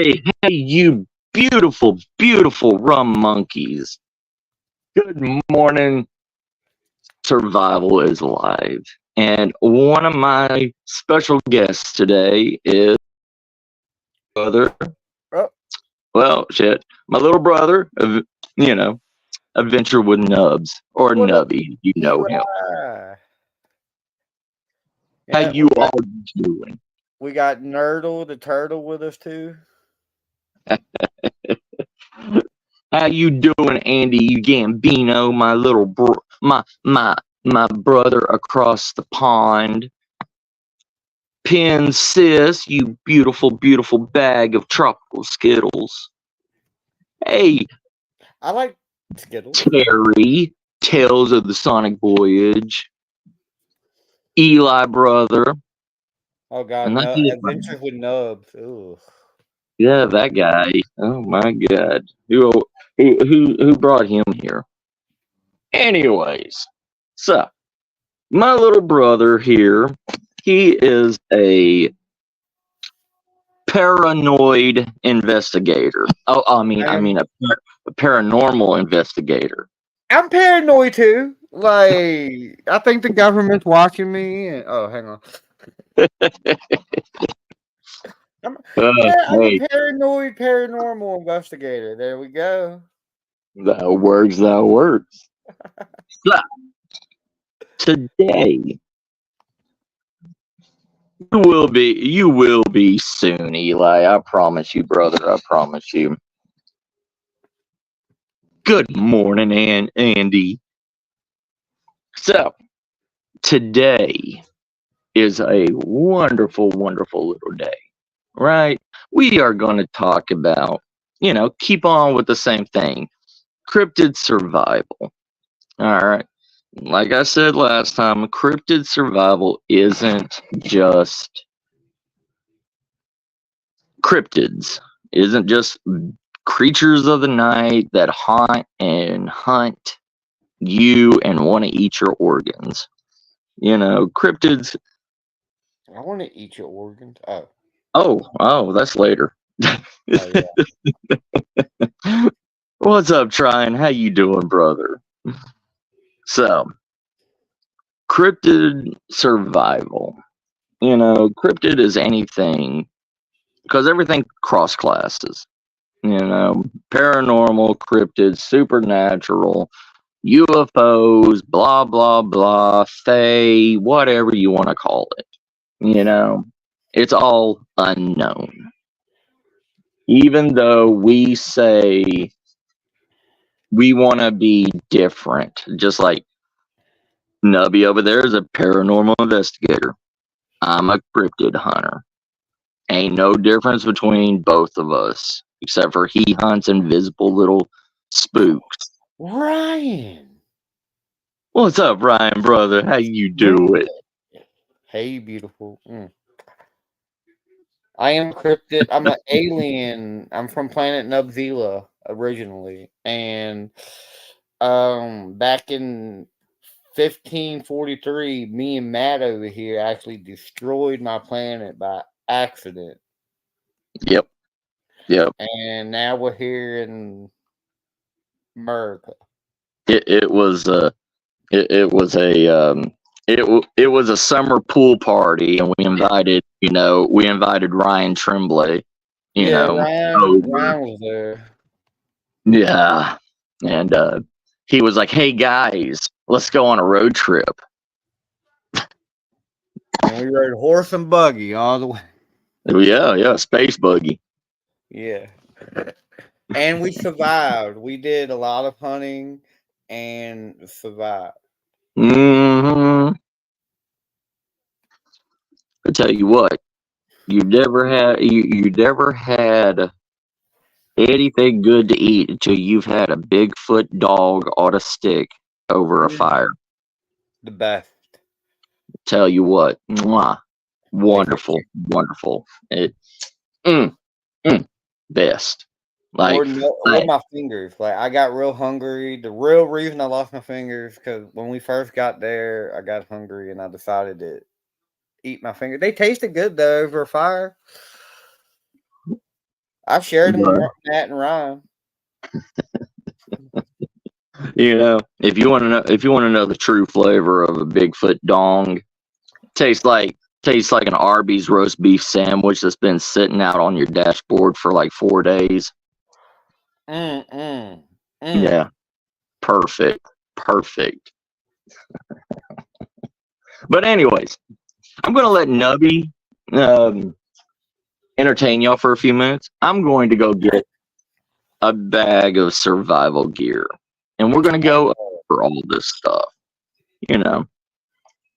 Hey, you beautiful, beautiful rum monkeys. Good morning. Survival is alive. And one of my special guests today is brother. Oh, Well, shit. My little brother, you know, Adventure with Nubs or what up, Nubby. You know him. Eli? How Yeah, you all doing? we got Nerdle the turtle with us too. How you doing, Andy Gambino, my little my brother across the pond? Pin sis, you beautiful, beautiful bag of tropical Skittles. Hey, I like Skittles. Terry, Tales of the Sonic Voyage. Eli brother. Oh God, And that's no it, Adventures with Nubs. Ooh. yeah, that guy. Oh my god. Who brought him here? Anyways, so my little brother here, he is a paranoid investigator. Oh, I I am. mean a paranormal investigator. I'm paranoid too. Like I think the government's watching me. Oh, hang on. I'm, yeah, I'm a Hey, paranoid paranormal investigator. There we go. that works. That works. So today you will be soon, Eli. I promise you, brother. I promise you. Good morning, Andy. So today is a wonderful, wonderful little day, right? We are going to talk about, keep on with the same thing, cryptid survival. All right. Like I said last time, cryptid survival isn't just cryptids, isn't just creatures of the night that haunt and hunt you and want to eat your organs. Cryptids. I want to eat your organs. Oh, Oh, that's later. oh yeah. What's up, Tryon? How you doing, brother? So, cryptid survival. Cryptid is anything because everything cross classes. Paranormal, cryptid, supernatural, UFOs, blah blah blah, fae, whatever you want to call it. It's all unknown. Even though we say we want to be different, just like Nubby over there is a paranormal investigator. I'm a cryptid hunter. Ain't no difference between both of us, except for he hunts invisible little spooks. Ryan. What's up, Ryan, brother? How you Mm. doing? Hey, beautiful. I am a cryptid. I'm an alien. I'm from planet Nubzilla originally, and back in 1543, me and Matt over here actually destroyed my planet by accident, Yep, yep. and now we're here in America. It was it was it was a summer pool party, and we invited Ryan Tremblay. Yeah, Over. Ryan was there. Yeah, and he was like, "Hey guys, let's go on a road trip." And we rode horse and buggy all the way. Yeah, space buggy. Yeah. And we survived. We did a lot of hunting and survived. Hmm. I tell you what, you never had anything good to eat until you've had a Bigfoot dog on a stick over a Mm. fire. The best. Tell you what, mwah, Tastes like wonderful, wonderful. It, mm, mm, best. Like, or I, my fingers. Like I got real hungry. The real reason I lost my fingers because when we first got there, I got hungry and I decided to eat my fingers. They tasted good though over a fire. I shared them with But, Matt and Ryan. if you want to know the true flavor of a Bigfoot dong, tastes like an Arby's roast beef sandwich that's been sitting out on your dashboard for like 4 days. Mm, mm, Yeah, perfect. But anyways, I'm gonna let Nubby entertain y'all for a few minutes. I'm going to go get a bag of survival gear, and we're gonna go over all this stuff. You know,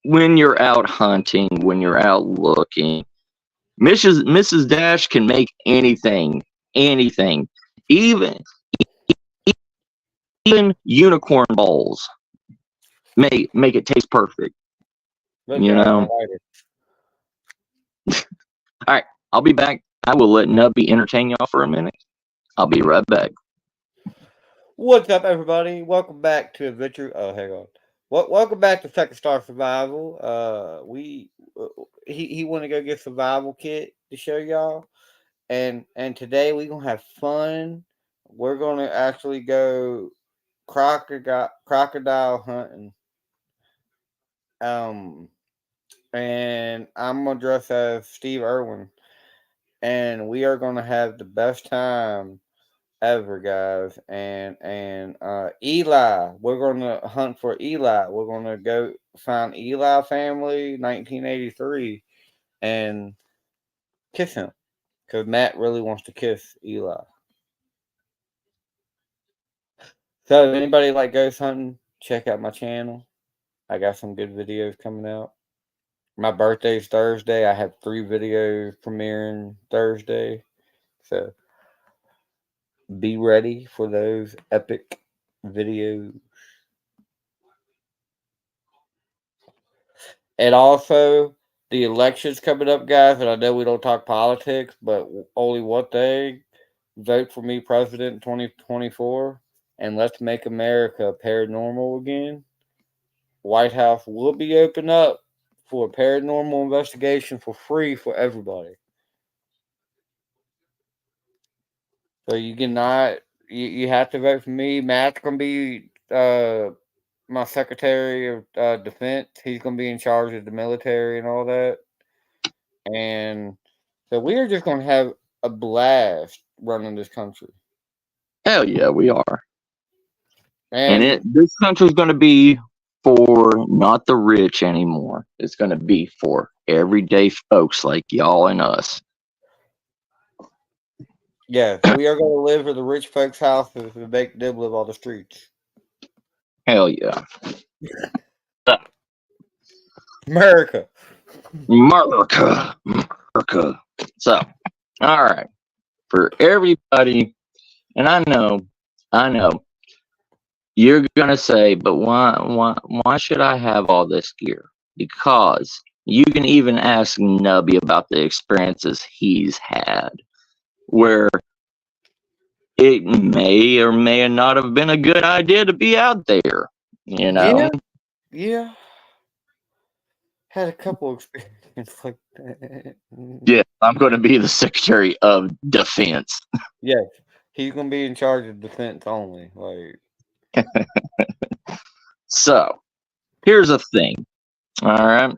when you're out hunting, when you're out looking, Mrs. Dash can make anything, even unicorn balls, make it taste perfect. Look, You guys, my know. lighter. All right, I'll be back. I will let Nubby entertain y'all for a minute. I'll be right back. What's up, everybody? Welcome back to Adventure. Oh, hang on. Welcome back to Second Star Survival. He want to go get survival kit to show y'all, and today we gonna have fun. We're gonna actually go crocodile hunting. And I'm gonna dress as Steve Irwin, and we are gonna have the best time ever, guys. And Eli, we're gonna hunt for Eli. We're gonna go find Eli family, 1983, and kiss him because Matt really wants to kiss Eli. So, if anybody like ghost hunting, check out my channel. I got some good videos coming out. My birthday's Thursday. I have 3 videos premiering Thursday. So be ready for those epic videos. And also, the election's coming up, guys. And I know we don't talk politics, but only one thing: vote for me, president, 2024, and let's make America paranormal again. White House will be open up for a paranormal investigation for free for everybody. So you cannot, you have to vote for me. Matt's gonna be my Secretary of Defense. He's gonna be in charge of the military and all that. And so we are just gonna have a blast running this country. Hell yeah, we are. And This country's going to be for not the rich anymore. It's going to be for everyday folks like y'all and us. yeah, so we are gonna live in the rich folks' houses and make them live on the streets. Hell yeah. America. America. So, all right. For everybody, and I know, you're gonna say, but why should I have all this gear? Because you can even ask Nubby about the experiences he's had, where it may or may not have been a good idea to be out there. You know. Yeah. Had a couple experiences like that. Yeah, I'm going to be the Secretary of Defense. Yes, he's gonna be in charge of defense only. Like, So, here's the thing. All right.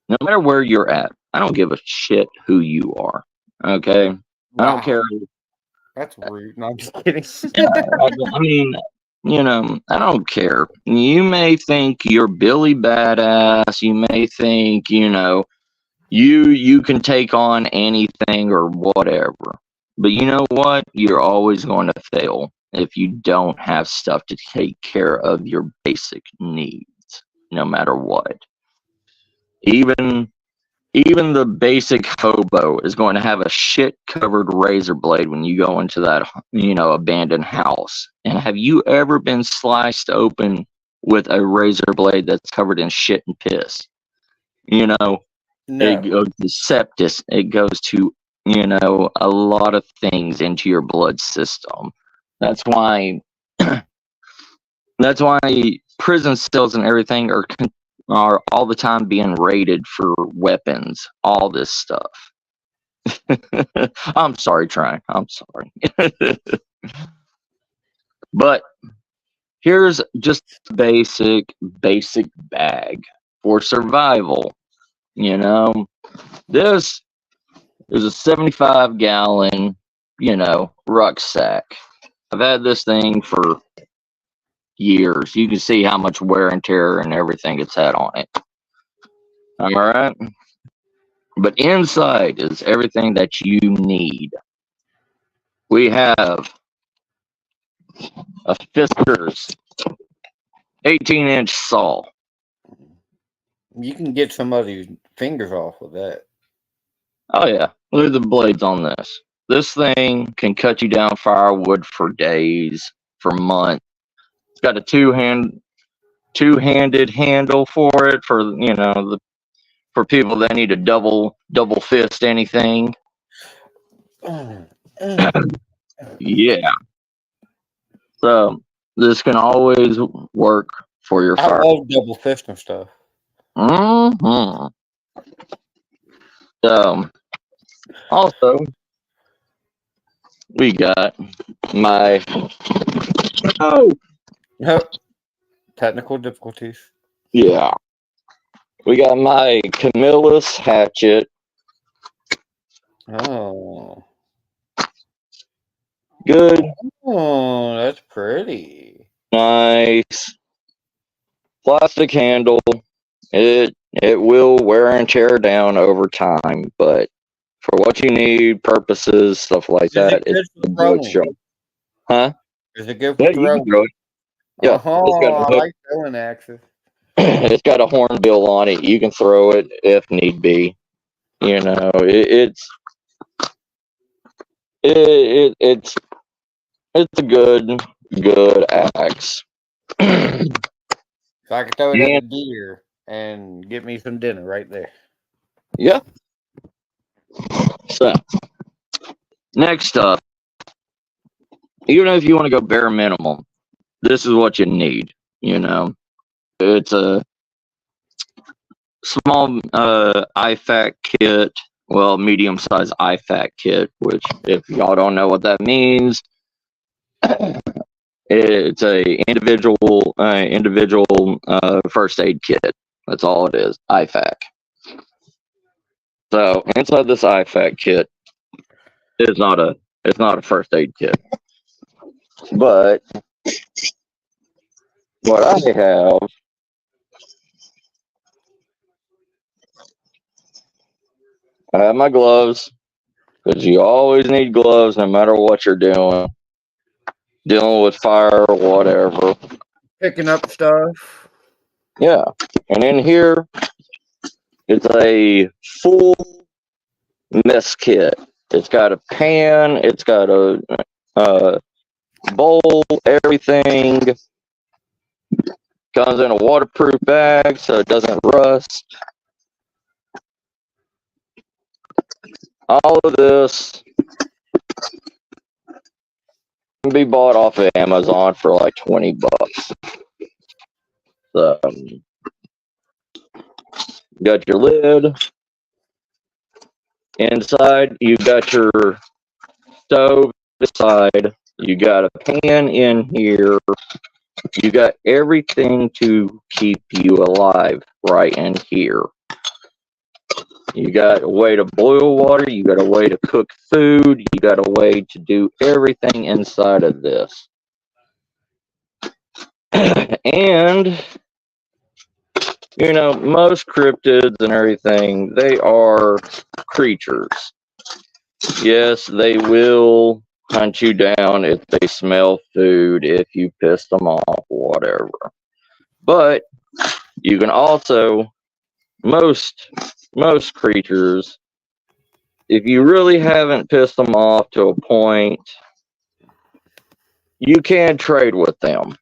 No matter where you're at, I don't give a shit who you are. Okay. I don't care. That's rude. No, I'm just kidding. I mean, I don't care. You may think you're Billy Badass. You may think, you can take on anything or whatever. But you know what? You're always going to fail if you don't have stuff to take care of your basic needs, no matter what. Even the basic hobo is going to have a shit covered razor blade when you go into that abandoned house. And have you ever been sliced open with a razor blade that's covered in shit and piss? No. It goes to sepsis. It goes to a lot of things into your blood system. That's why prison cells and everything are all the time being raided for weapons, all this stuff. I'm sorry, Trine. I'm sorry. But here's just a basic bag for survival. You know, this is a 75-gallon, rucksack. I've had this thing for years. You can see how much wear and tear and everything it's had on it. All right. But inside is everything that you need. We have a Fiskars 18-inch saw. You can get somebody's fingers off with that. Oh yeah, look at the blades on this. This thing can cut you down firewood for days, for months. It's got a two-handed handle for it for for people that need to double fist anything. Yeah. So this can always work for your I fire. love double fisting stuff. Mm-hmm. Also, we got my Yep. Technical difficulties. yeah. We got my Camillus hatchet. Oh. Good, Oh, that's pretty. nice plastic handle. It will wear and tear down over time, but for what you need, purposes, stuff like Is it that, good it's for a good throwing? show. Huh? Is it good Yeah, for you can throwing? throw it. Yeah, Oh, I like throwing axes. it's got a hornbill on it. You can throw it if need be. It's a good axe. So I can throw it at a And deer and get me some dinner right there. yeah. So next up, even if you want to go bare minimum, this is what you need. It's a small IFAC kit, well, medium sized IFAC kit, which if y'all don't know what that means, it's a individual first aid kit. That's all it is, IFAC. So inside this IFAC kit is it's not a first aid kit, but what I have. I have my gloves because you always need gloves no matter what you're doing, dealing with fire or whatever. Picking up stuff. Yeah. And in here, it's a full mess kit. It's got a pan, it's got a bowl, everything. Comes in a waterproof bag so it doesn't rust. All of this can be bought off of Amazon for like $20. So, you got your lid. Inside, you got your stove inside. You got a pan in here. You got everything to keep you alive right in here. You got a way to boil water. You got a way to cook food. You got a way to do everything inside of this. And, most cryptids and everything, they are creatures. Yes, they will hunt you down if they smell food, if you piss them off, whatever. But you can also, most creatures, if you really haven't pissed them off to a point, you can trade with them.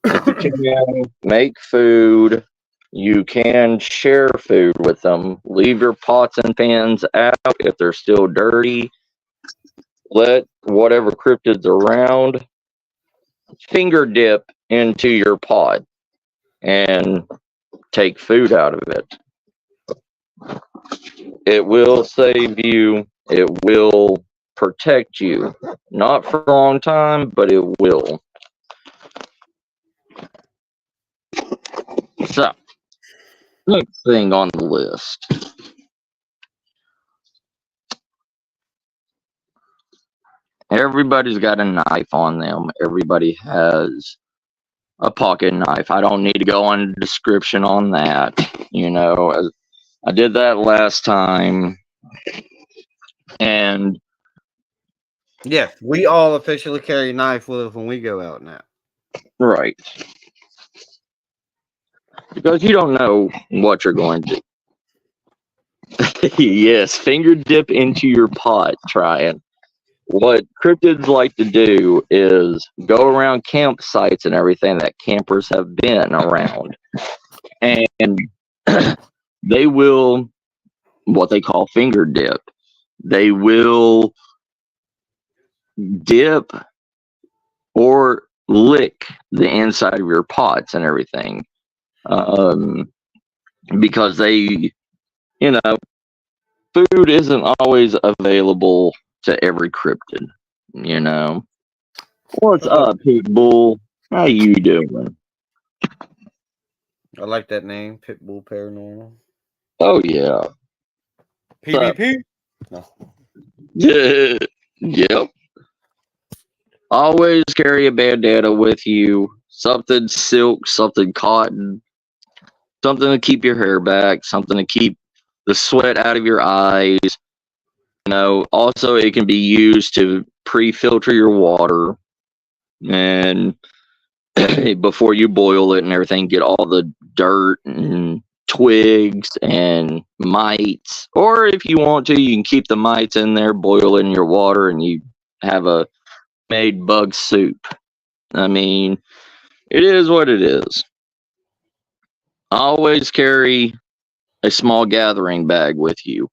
You can make food. You can share food with them. Leave your pots and pans out if they're still dirty. Let whatever cryptids around finger dip into your pot and take food out of it. It will save you It will protect you. Not for a long time, but it will. So, next thing on the list. Everybody's got a knife on them. Everybody has a pocket knife. I don't need to go on a description on that. You know, I did that last time. And yes, we all officially carry a knife with us when we go out now. right. Because you don't know what you're going to do. Yes, finger dip into your pot, trying. What cryptids like to do is go around campsites and everything that campers have been around. And they will, what they call finger dip, they will dip or lick the inside of your pots and everything. Um, because they, you know, food isn't always available to every cryptid, you know. What's Hello. up, Pitbull? How you doing? I like that name, Pitbull Paranormal. Oh yeah. So, PvP? No. yep. Always carry a bandana with you. Something silk, something cotton, something to keep your hair back, something to keep the sweat out of your eyes. You know, also it can be used to pre-filter your water and before you boil it and everything, get all the dirt and twigs and mites. Or if you want to, you can keep the mites in there, boil it in your water, and you have a made bug soup. I mean, it is what it is. Always carry a small gathering bag with you.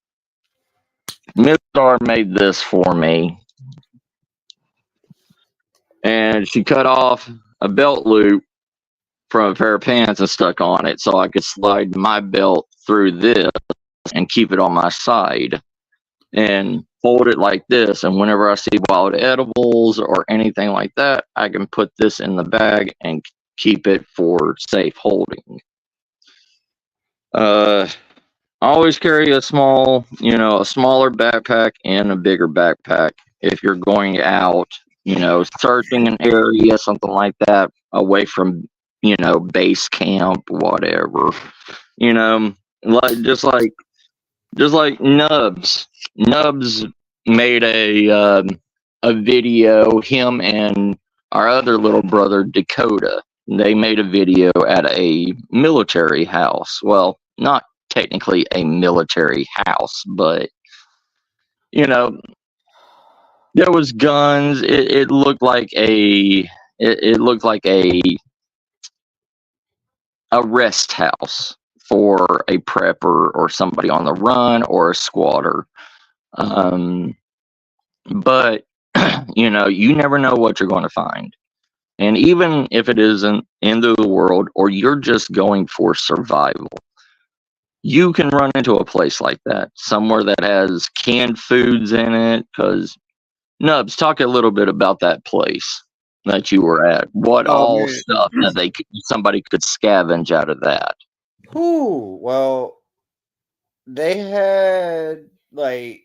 Miss Star made this for me, and she cut off a belt loop from a pair of pants and stuck on it so I could slide my belt through this and keep it on my side and fold it like this. And whenever I see wild edibles or anything like that, I can put this in the bag and keep it for safe holding. Uh, always carry a small, a smaller backpack and a bigger backpack if you're going out, searching an area, something like that, away from, base camp, whatever. You know, like just like Nubs. Nubs made a video. Him and our other little brother Dakota. They made a video at a military house. Well, not technically a military house, but you know, there was guns. It looked like it looked like a rest house for a prepper or somebody on the run or a squatter. Um, but you never know what you're going to find. And even if it isn't end of the world or you're just going for survival, you can run into a place like that, somewhere that has canned foods in it. Because Nubs, talk a little bit about that place that you were at. What Oh all man. stuff that somebody could scavenge out of that? Whew. Well, they had like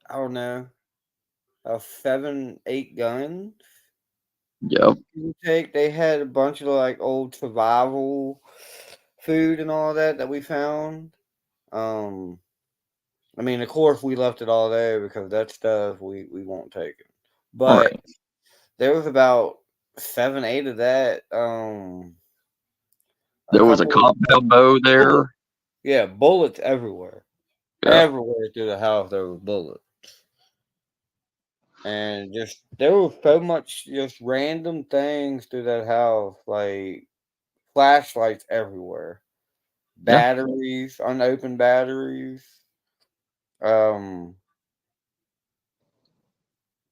I don't know, a 7, 8 guns. Yep. You take. They had a bunch of like old survival food and all that we found. Um, I mean, of course, we left it all there because that stuff we won't take it. All But right. there was about 7, 8 of that. A There was a couple of cop elbow bullets. there. Yeah, bullets everywhere. Yeah. Everywhere through the house there were bullets. And just there was so much just random things through that house, like flashlights everywhere, Yeah. batteries, unopened batteries, um,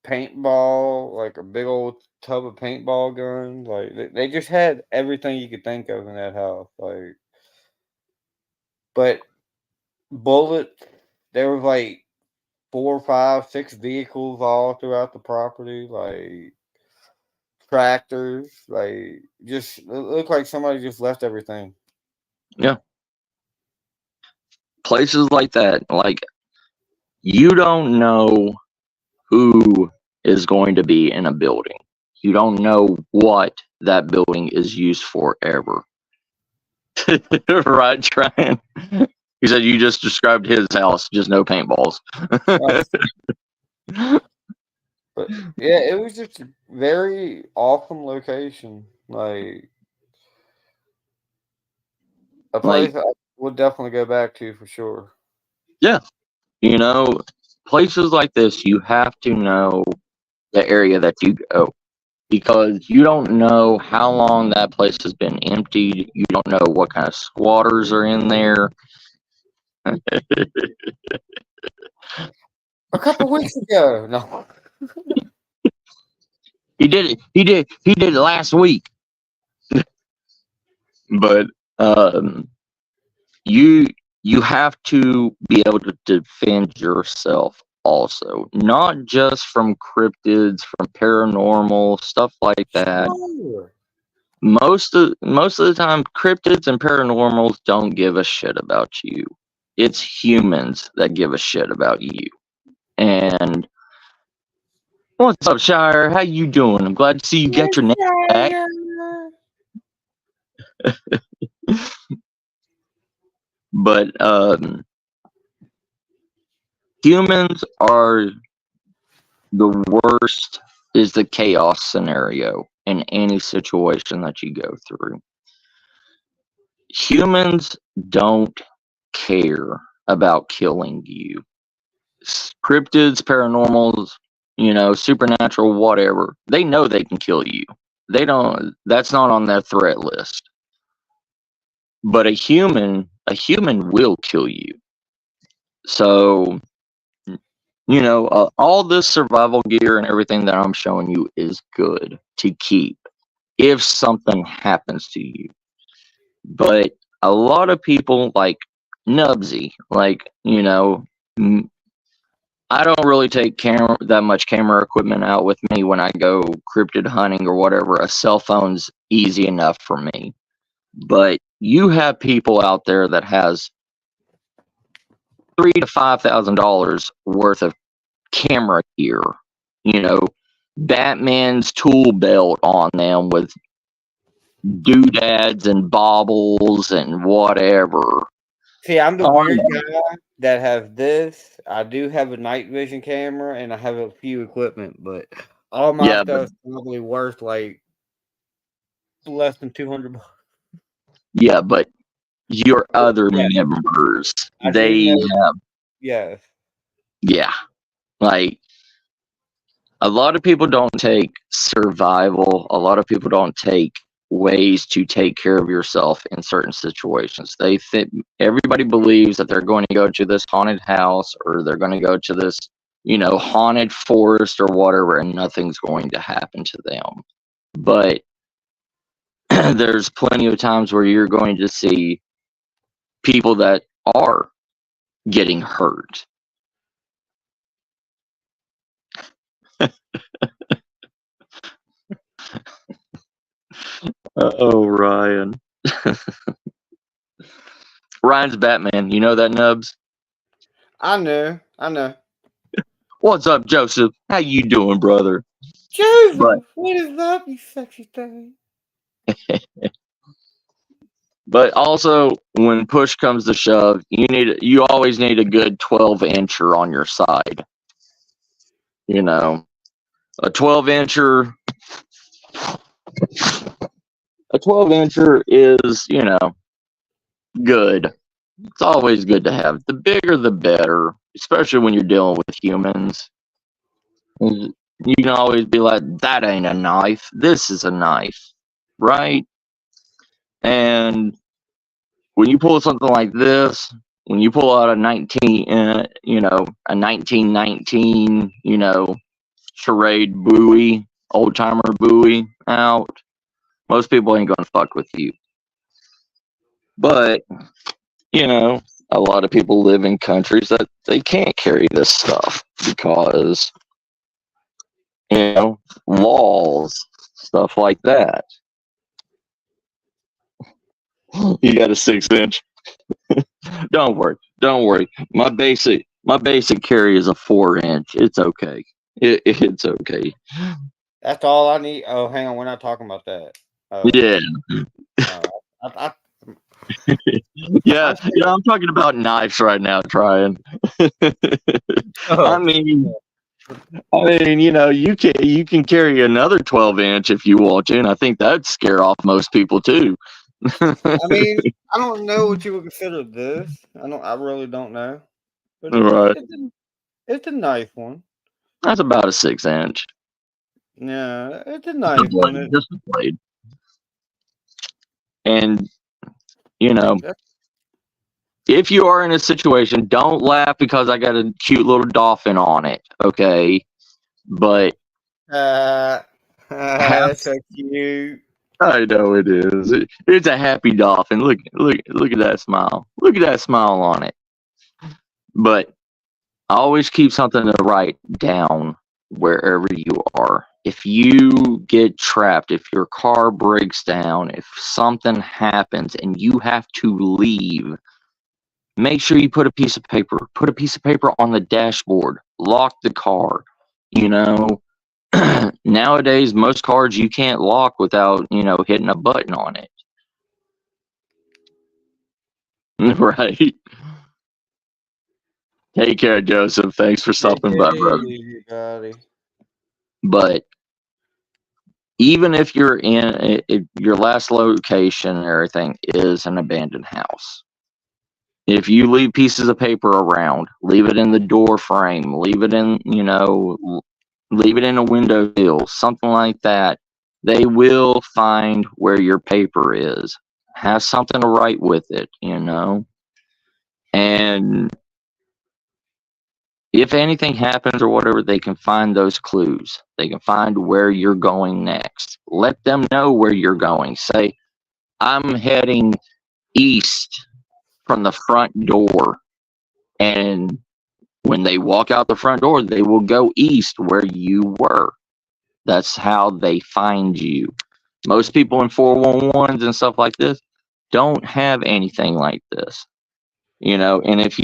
paintball, like a big old tub of paintball guns. Like they just had everything you could think of in that house. But bullets, there was like 4, 5, 6 vehicles all throughout the property, like tractors, like just it looked like somebody just left everything. Yeah. Places like that, like you don't know who is going to be in a building. You don't know what that building is used for ever. Right, Ryan? He said you just described his house, just no paintballs. Right. But yeah, it was just a very awesome location. Like a Like, place I would definitely go back to for sure. yeah, you know, places like this, you have to know the area that you go because you don't know how long that place has been emptied. You don't know what kind of squatters are in there. A couple weeks ago. No. He did it last week. But um, you you have to be able to defend yourself also, not just from cryptids, from paranormal stuff like that. Sure. Most of the time, cryptids and paranormals don't give a shit about you. It's humans that give a shit about you. And what's up, Shire? How you doing? I'm glad to see you get your name back. But humans are the worst is the chaos scenario in any situation that you go through. Humans don't care about killing you. Cryptids, paranormals, supernatural, whatever, they know they can kill you. They don't, that's not on their threat list. But a human will kill you. So, all this survival gear and everything that I'm showing you is good to keep if something happens to you. But a lot of people like Nubsy, like, I don't really take that much camera equipment out with me when I go cryptid hunting or whatever. A cell phone's easy enough for me. But you have people out there that has $3,000 to $5,000 worth of camera gear, you know, Batman's tool belt on them with doodads and baubles and whatever. See, I'm the On weird them. guy that has this. I do have a night vision camera and I have a few equipment, but all my Yeah, but stuff's probably worth like less than $200. yeah, but your other Yeah, members, I do they know. have, Yes. yeah, like a lot of people don't take survival. A lot of people don't take ways to take care of yourself in certain situations. They think everybody believes that they're going to go to this haunted house or they're going to go to this, haunted forest or whatever, and nothing's going to happen to them. But there's plenty of times where you're going to see people that are getting hurt. Oh, Ryan. Ryan's Batman. You know that, Nubs? I know. I know. What's up, Joseph? How you doing, brother? But Joseph, what is up, you sexy thing? but also when push comes to shove, you always need a good 12-incher on your side. A 12-incher a 12-incher is, good. It's always good to have. The bigger the better, especially when you're dealing with humans. You can always be like, that ain't a knife. This is a knife, right? And when you pull something like this, when you pull out a 1919, charade Bowie, old timer Bowie out, most people ain't gonna fuck with you. But a lot of people live in countries that they can't carry this stuff because, laws, stuff like that. You got a 6-inch. Don't worry. My basic carry is a 4-inch. It's okay. It's okay. That's all I need. Oh, hang on. We're not talking about that. Yeah. Uh, I, Yeah, I'm talking about knives right now, trying. I oh, mean, you can carry another 12-inch if you want to, and I think that'd scare off most people too. I mean, I don't know what you would consider this. I really don't know. But Right, it's a nice one. that's about a 6-inch. Yeah, it's a Just a nice one. blade, just a blade. And you know, That's, if you are in a situation, don't laugh because I got a cute little dolphin on it. Okay, but uh, have that's so cute. I know it is. It's a happy dolphin. Look at that smile. Look at that smile on it. But always keep something to write down wherever you are. If you get trapped, if your car breaks down, if something happens and you have to leave, make sure you put a piece of paper. Put a piece of paper on the dashboard. Lock the car. You know, nowadays most cars you can't lock without, hitting a button on it. Right. Take care, Joseph. Thanks for Take stopping it by, brother. easy, buddy. But even if you're if your last location and everything is an abandoned house, if you leave pieces of paper around, leave it in the door frame, leave it in, leave it in a window sill, something like that, they will find where your paper is. Have something to write with it, and if anything happens or whatever, they can find those clues. They can find where you're going next. Let them know where you're going. Say, I'm heading east from the front door. And when they walk out the front door, they will go east where you were. That's how they find you. Most people in 411s and stuff like this don't have anything like this. And if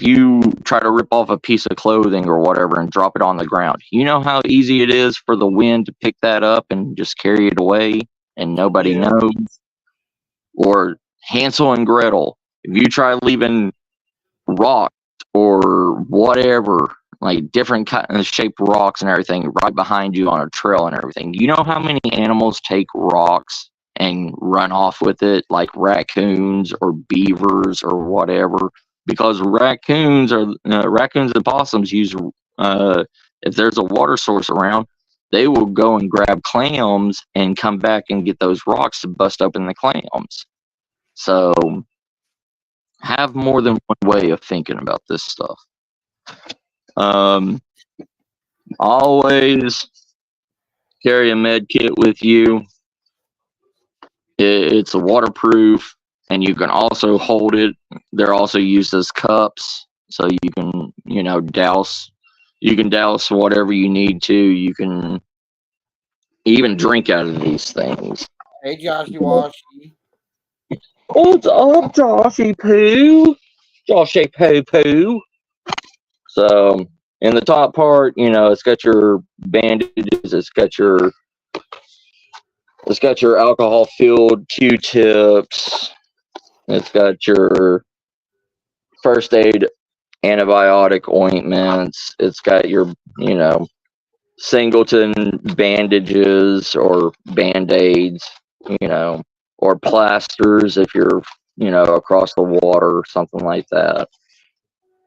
you try to rip off a piece of clothing or whatever and drop it on the ground, you know how easy it is for the wind to pick that up and just carry it away and nobody Yeah, knows. Or Hansel and Gretel, if you try leaving rocks or whatever, like different kind of shaped rocks and everything right behind you on a trail and everything, you know how many animals take rocks and run off with it, like raccoons or beavers or whatever, because raccoons and possums use, if there's a water source around, they will go and grab clams and come back and get those rocks to bust open the clams. So have more than one way of thinking about this stuff. Um, always carry a med kit with you. It's a waterproof, and you can also hold it. They're also used as cups, so you can, douse. You can douse whatever you need to. You can even drink out of these things. hey Joshy Washy. What's up, Joshy Poo? Joshy Poo Poo. So in the top part, it's got your bandages, it's got your alcohol filled Q-tips, it's got your first aid antibiotic ointments, it's got your, singleton bandages or band-aids, or plasters if you're, across the water or something like that.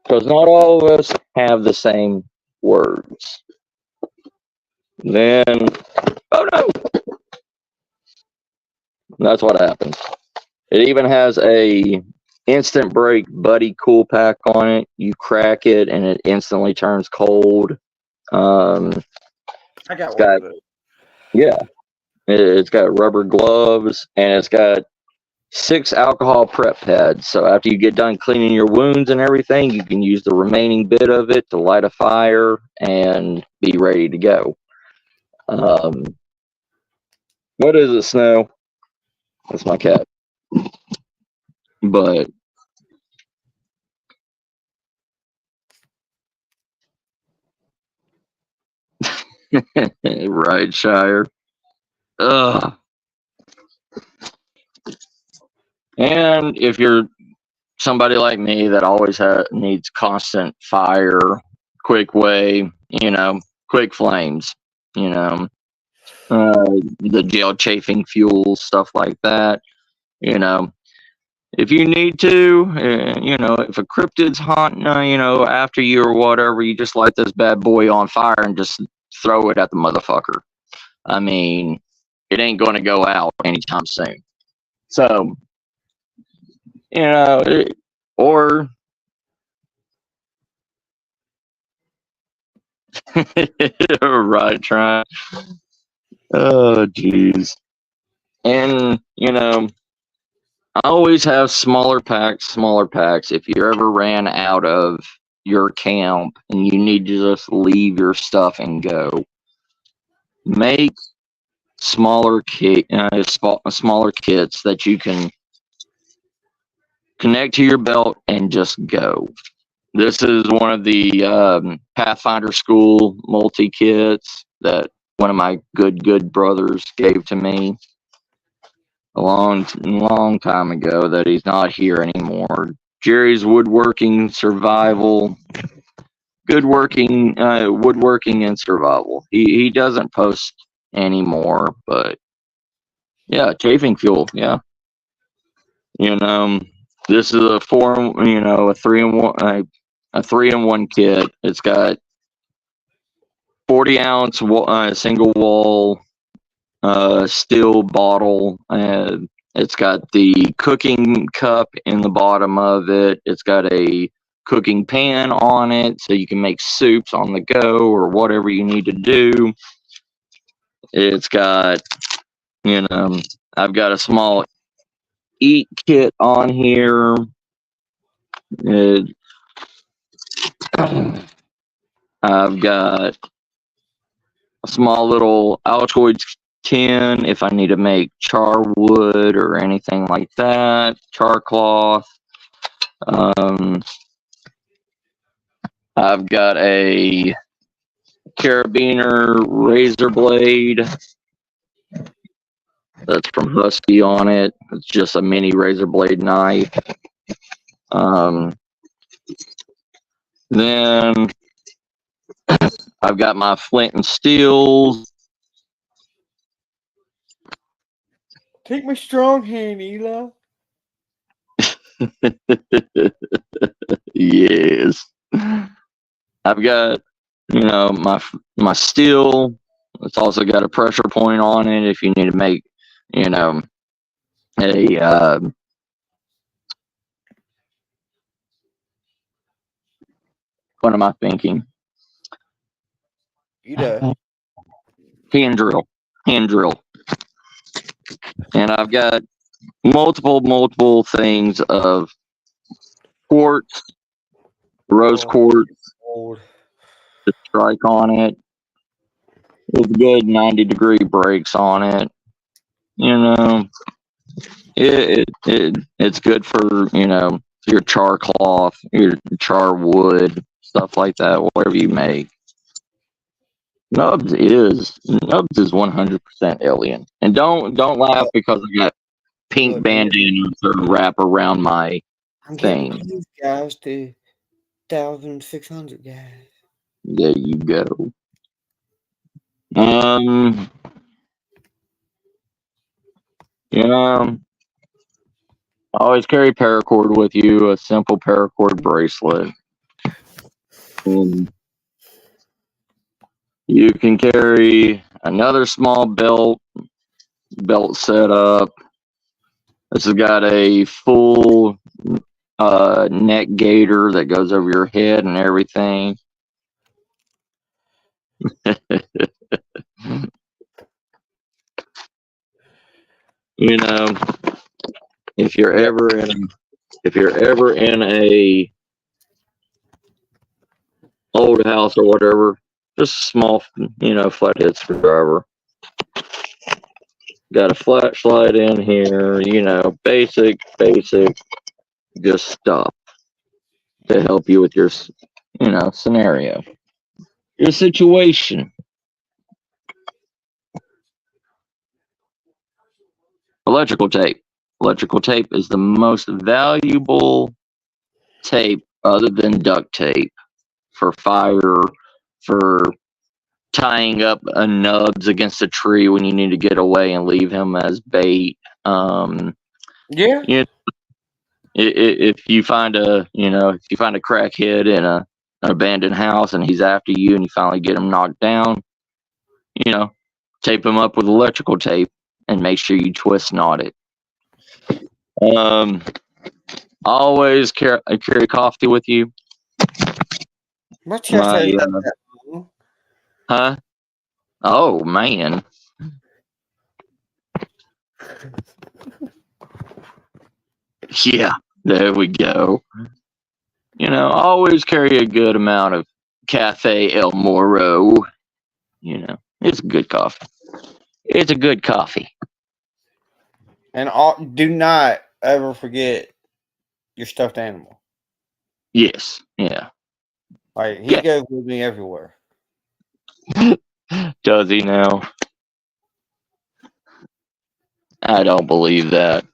Because not all of us have the same words. Then, oh no, that's what happens. It even has a instant break buddy cool pack on it. You crack it and it instantly turns cold. Um, I got it's one got of those. yeah, it's got rubber gloves and it's got 6 alcohol prep pads. So after you get done cleaning your wounds and everything, you can use the remaining bit of it to light a fire and be ready to go. What is it, Snow? That's my cat. But right, Shire. Ugh. And if you're somebody like me that always needs constant fire, quick way, quick flames, you know, the gel chafing fuel, stuff like that, if you need to, if a cryptid's haunting, after you or whatever, you just light this bad boy on fire and just throw it at the motherfucker. I mean, it ain't going to go out anytime soon. So, or right, trying. Oh, jeez. And, I always have smaller packs. If you ever ran out of your camp and you need to just leave your stuff and go, make smaller smaller kits that you can connect to your belt and just go. This is one of the Pathfinder School multi kits that one of my good brothers gave to me a long time ago that he's not here anymore. Jerry's Woodworking Survival, woodworking and survival. He doesn't post anymore, but yeah, chafing fuel. Yeah, this is a a 3-in-1, a 3-in-1 kit. It's got 40-ounce single wall steel bottle. It's got the cooking cup in the bottom of it. It's got a cooking pan on it, so you can make soups on the go or whatever you need to do. It's got, I've got a small eat kit on here. I've got a small little Altoids tin if I need to make char wood or anything like that. Char cloth. I've got a carabiner razor blade that's from Husky on it. It's just a mini razor blade knife. Then I've got my flint and steels. Take my strong hand, Eli. Yes. I've got, my steel. It's also got a pressure point on it if you need to make, a what am I thinking? Hand drill. And I've got multiple things of quartz, rose quartz, to strike on it with good 90-degree breaks on it. It's good for your char cloth, your char wood, stuff like that, whatever you make. Nubs is 100% alien, and don't laugh because I got pink bandanas to wrap around my thing. These guys to 1,600 guys. There you go. Always carry paracord with you, a simple paracord bracelet. You can carry another small belt setup. This has got a full neck gaiter that goes over your head and everything. you're Yeah. ever in a old house or whatever, just a small, flathead screwdriver. Got a flashlight in here, basic, just stuff to help you with your, scenario, your situation. Electrical tape. Electrical tape is the most valuable tape other than duct tape for fire, for tying up a nubs against a tree when you need to get away and leave him as bait. Yeah. You know, if you find a crackhead in an abandoned house and he's after you and you finally get him knocked down, tape him up with electrical tape and make sure you twist knot it. Always carry coffee with you. My chest hairs not My, that long. huh? Oh man. Yeah, there we go. Always carry a good amount of Cafe El Moro. It's good coffee. It's a good coffee. And do not ever forget your stuffed animal. Yes. Yeah. Like he goes with me everywhere. Does he now? I don't believe that.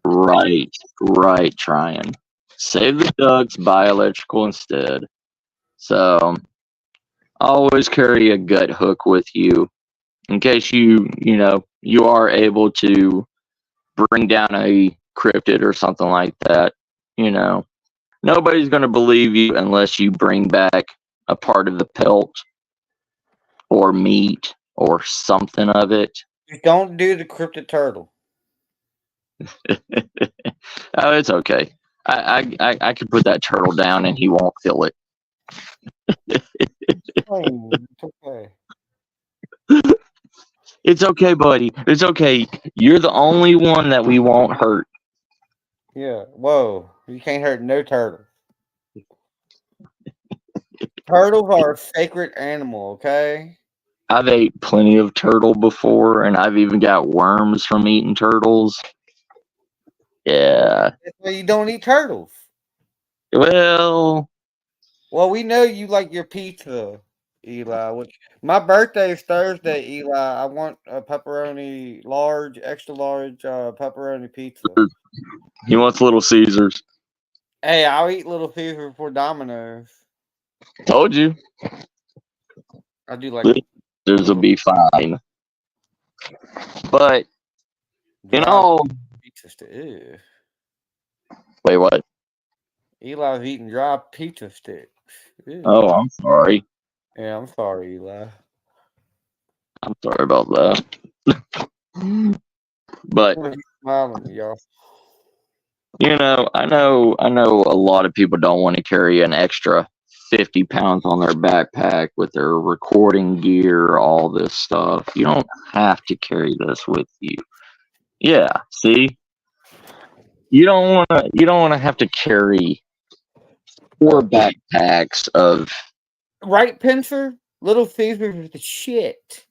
Right, trying. Save the ducks, buy electrical instead. So always carry a gut hook with you in case you are able to bring down a cryptid or something like that. Nobody's going to believe you unless you bring back a part of the pelt or meat or something of it. Just don't do the cryptid turtle. Oh, it's okay. I can put that turtle down and he won't feel it. Oh, it's okay. It's okay, buddy. It's okay. You're the only one that we won't hurt. Yeah. Whoa. You can't hurt no turtle. Turtles are a sacred animal, okay? I've ate plenty of turtle before, and I've even got worms from eating turtles. Yeah. That's why you don't eat turtles. Well, we know you like your pizza, Eli. Which my birthday is Thursday, Eli. I want a pepperoni large, extra large pepperoni pizza. he wants Little Caesars. Hey, I'll eat Little Caesar before Domino's. Told you. I do like Caesars will be fine. But, pizza stick. Wait, what? Eli's eating dry pizza sticks. Ew. Oh, I'm sorry. Yeah, I'm sorry, Eli. I'm sorry about that. But Smiling, y'all. I know a lot of people don't want to carry an extra 50 pounds on their backpack with their recording gear, all this stuff. You don't have to carry this with you. Yeah, see? You don't want to have to carry 4 backpacks of Right, Pincer? Little Caesars is the shit.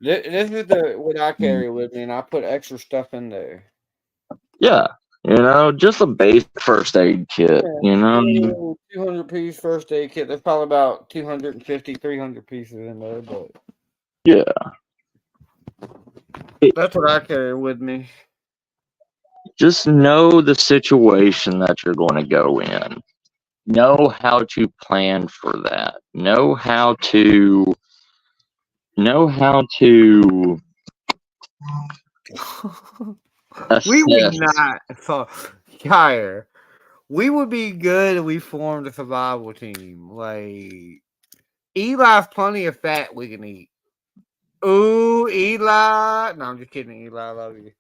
This is what I carry with me, and I put extra stuff in there. Yeah, just a basic first aid kit, 200-piece first aid kit. There's probably about 250, 300 pieces in there, but yeah. That's what I carry with me. Just know the situation that you're going to go in. Know how to plan for that. Know how to We would assess. not. So, Kyer, we would be good if we formed a survival team. Like, Eli's plenty of fat we can eat. Ooh, Eli. No, I'm just kidding, Eli. I love you.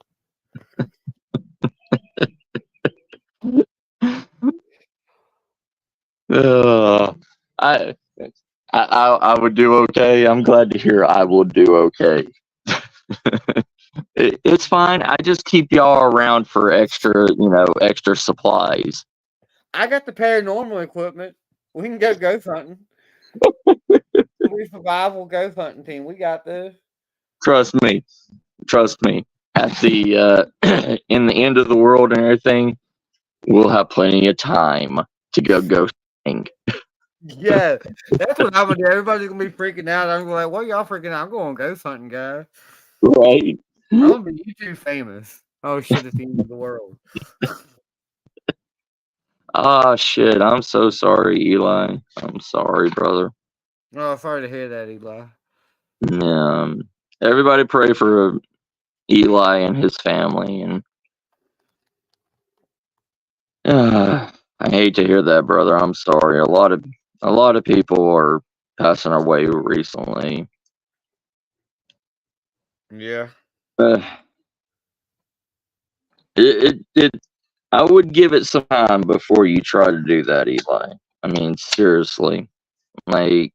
I I would do okay. I'm glad to hear I will do okay. It's fine. I just keep y'all around for extra, extra supplies. I got the paranormal equipment. We can go ghost hunting. We survival ghost hunting team. We got this. Trust me. Trust me. At the in the end of the world and everything, we'll have plenty of time to go ghosting. Yeah, that's what I'm gonna do. Everybody's gonna be freaking out. I'm gonna be like, "What y'all freaking out? I'm going ghost hunting, guys. Right. I'm gonna be YouTube famous." Oh shit! It's the end of the world. Ah, shit. I'm so sorry, Eli. I'm sorry, brother. Oh, sorry to hear that, Eli. Everybody pray for Eli and his family. And I hate to hear that, brother. I'm sorry. A lot of people are passing away recently. Yeah. Uh, it I would give it some time before you try to do that, Eli. I mean, seriously. Like,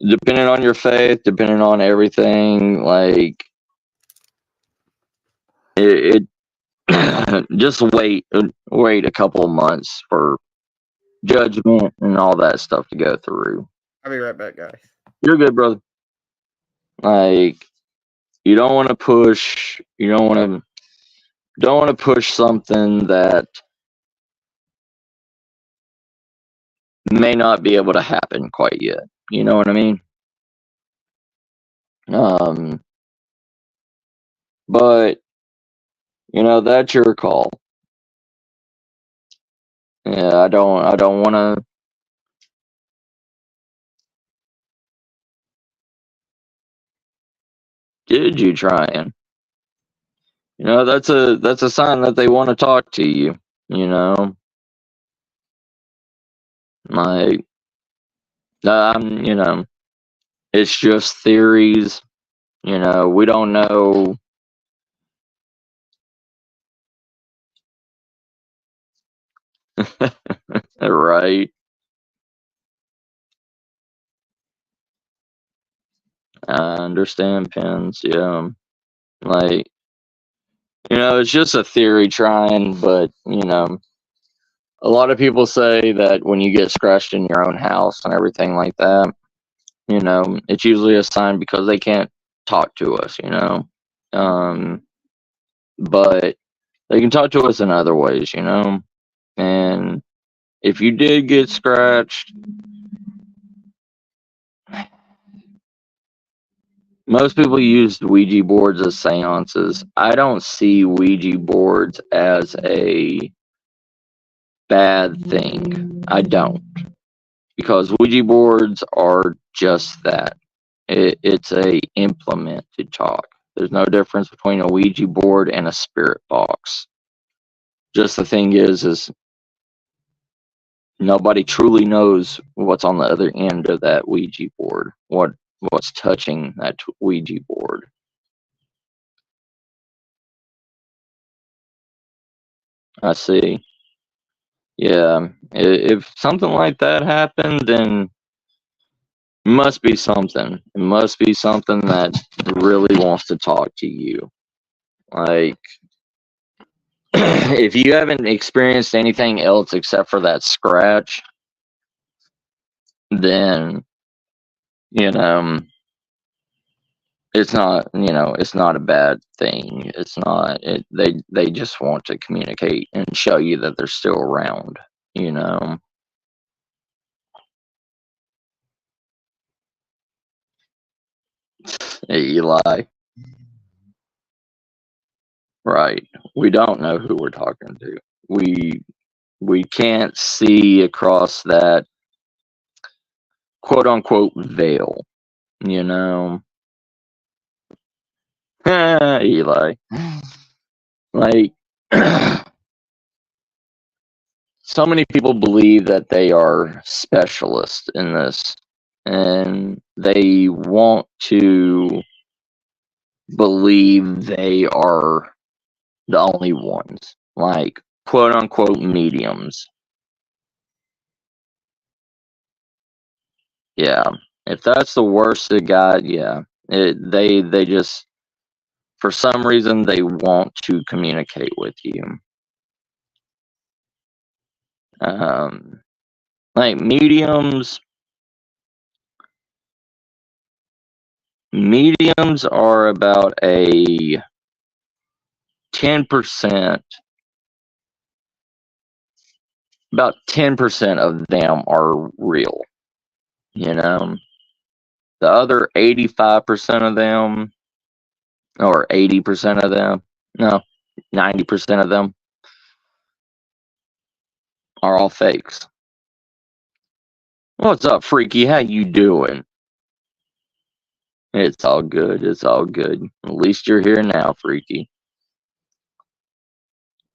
depending on your faith, depending on everything, like, it just wait a couple of months for judgment and all that stuff to go through. I'll be right back, guys. You're good, brother. Like, you don't want to push. You don't want to push something that may not be able to happen quite yet. You know what I mean? Um, but that's your call. Yeah, I don't want to. Did you trying? That's a sign that they want to talk to you. You know, like, it's just theories. We don't know. Right? I understand, Pins. Yeah, like, it's just a theory trying, but a lot of people say that when you get scratched in your own house and everything like that, it's usually a sign because they can't talk to us. Um, but they can talk to us in other ways. And if you did get scratched, most people use Ouija boards as seances. I don't see Ouija boards as a bad thing. I don't. Because Ouija boards are just that. It's a implement to talk. There's no difference between a Ouija board and a spirit box. Just the thing is nobody truly knows what's on the other end of that Ouija board. What's touching that Ouija board. I see. Yeah. If something like that happened, then it must be something. It must be something that really wants to talk to you. Like, if you haven't experienced anything else except for that scratch, then you know it's not a bad thing. It's not. They just want to communicate and show you that they're still around. You know, Eli. Right? We don't know who we're talking to. We can't see across that quote unquote veil. You know, Eli. Like, so many people believe that they are specialists in this, and they want to believe they are the only ones, like quote unquote mediums. Yeah. If that's the worst it got, yeah. They just, for some reason, they want to communicate with you. Um, like mediums are about a 10%, about 10% of them are real, you know. The other 85% of them, or 80% of them, no, 90% of them are all fakes. What's up, freaky? How you doing? It's all good. It's all good. At least you're here now, freaky.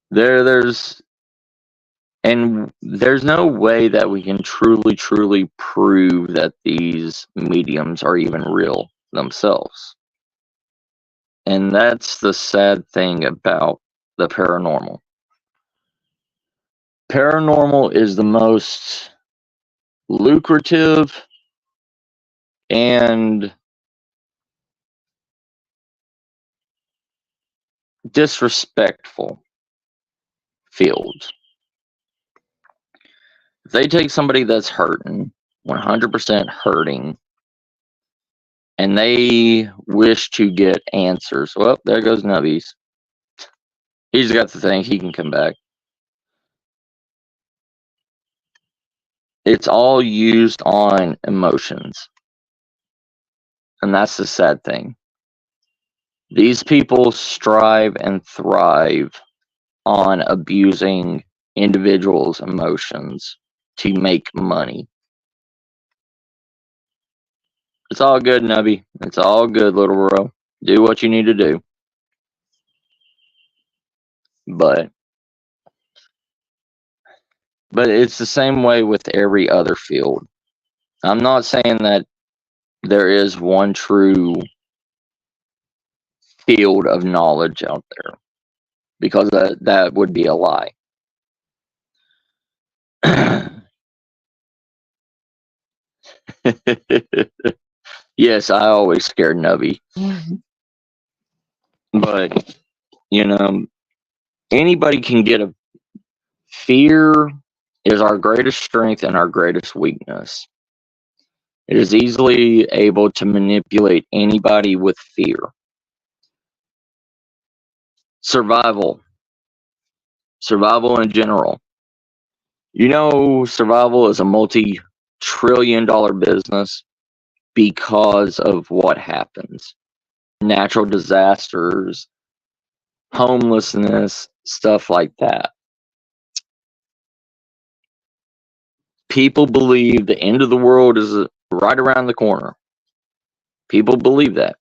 There's and there's no way that we can truly prove that these mediums are even real themselves. And that's the sad thing about the paranormal. Paranormal is the most lucrative and disrespectful field. If they take somebody that's hurting, 100% hurting, and they wish to get answers, well, there goes Nubbies. He's got the thing, he can come back. It's all used on emotions. And that's the sad thing. These people strive and thrive on abusing individuals' emotions to make money. It's all good, Nubby. It's all good, little bro. Do what you need to do. But it's the same way with every other field. I'm not saying that there is one true field of knowledge out there, because that would be a lie. Yes, I always scared Nubby. But, anybody can get a fear is our greatest strength and our greatest weakness. It is easily able to manipulate anybody with fear. Survival. Survival in general. Survival is a multi-trillion-dollar business because of what happens. Natural disasters, homelessness, stuff like that. People believe the end of the world is right around the corner. People believe that.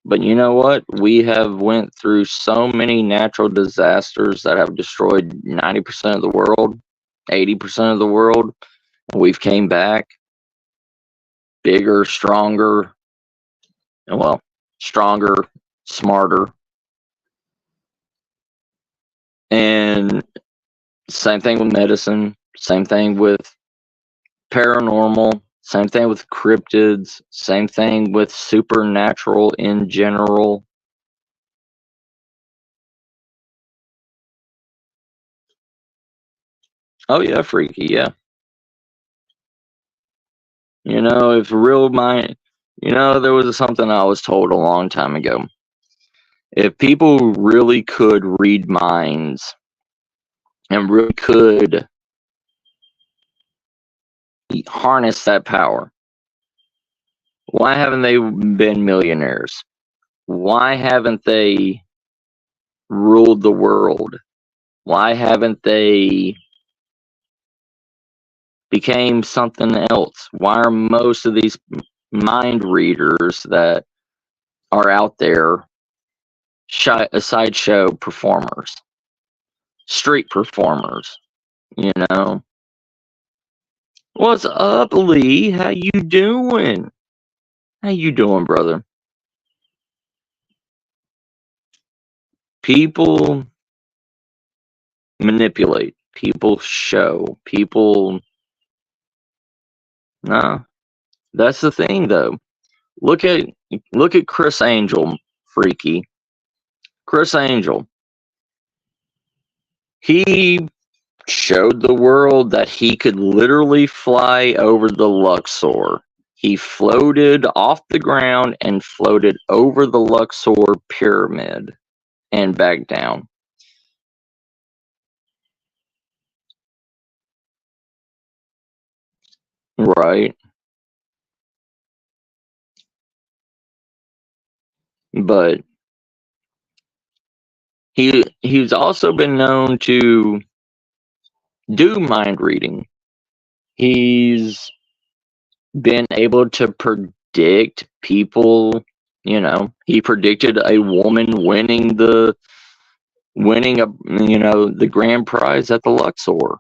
But you know what? We have went through so many natural disasters that have destroyed 90% of the world, 80% of the world. And we've came back bigger, stronger, stronger, smarter. And same thing with medicine, same thing with paranormal, same thing with cryptids, same thing with supernatural in general. Oh yeah, freaky, yeah. If real mind, there was something I was told a long time ago. If people really could read minds and really could harness that power, why haven't they been millionaires? Why haven't they ruled the world? Why haven't they became something else? Why are most of these mind readers that are out there sideshow performers, street performers? What's up, Lee? How you doing? How you doing, brother? People manipulate. People show. People. Nah. That's the thing, though. Look at Chris Angel, freaky. Chris Angel. He showed the world that he could literally fly over the Luxor. He floated off the ground and floated over the Luxor pyramid and back down. Right. But he's also been known to do mind reading. He's been able to predict people. He predicted a woman winning the grand prize at the Luxor,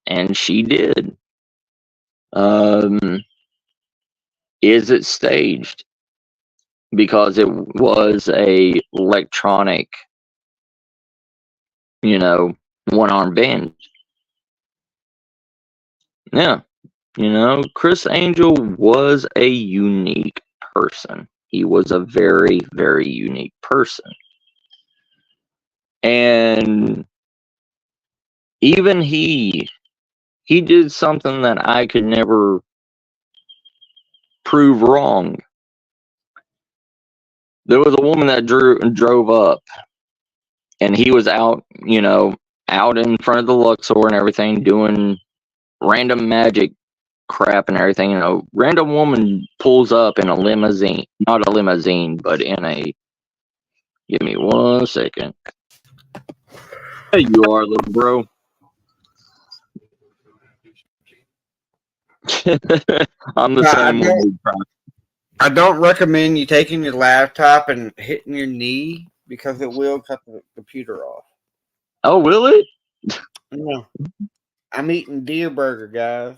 and she did. Is it staged? Because it was a electronic, one-arm band. Yeah. Chris Angel was a unique person. He was a very, very unique person. And even he did something that I could never prove wrong. There was a woman that drove up, and he was out in front of the Luxor and everything, doing random magic crap and everything. Random woman pulls up in a limousine, not a limousine, but in a. Give me 1 second. There you are, little bro. I'm the same way. I don't recommend you taking your laptop and hitting your knee because it will cut the computer off. Oh, will it? No. I'm eating deer burger, guys.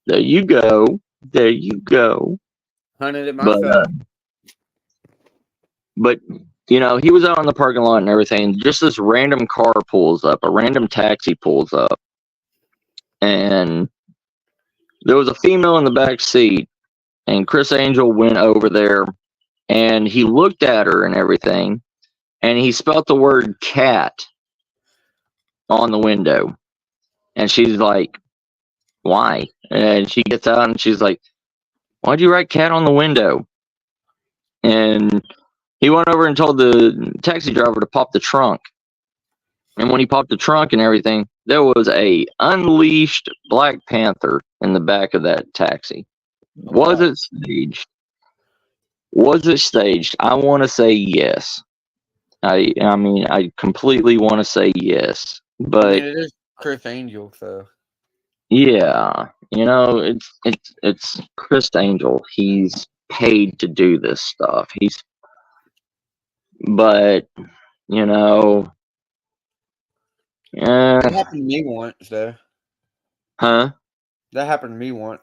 There you go. There you go. Hunted it myself. But he was out in the parking lot and everything. Just this random car pulls up. A random taxi pulls up. And there was a female in the back seat. And Chris Angel went over there. And he looked at her and everything. And he spelled the word cat on the window. And she's like, why? And she gets out and she's like, why'd you write cat on the window? And he went over and told the taxi driver to pop the trunk. And when he popped the trunk and everything, there was a unleashed Black Panther in the back of that taxi. Was it staged? Was it staged? I want to say yes. I mean, I completely want to say yes. But it is Chris Angel, so yeah, it's Chris Angel. He's paid to do this stuff. But it happened to me once, though. Huh? That happened to me once.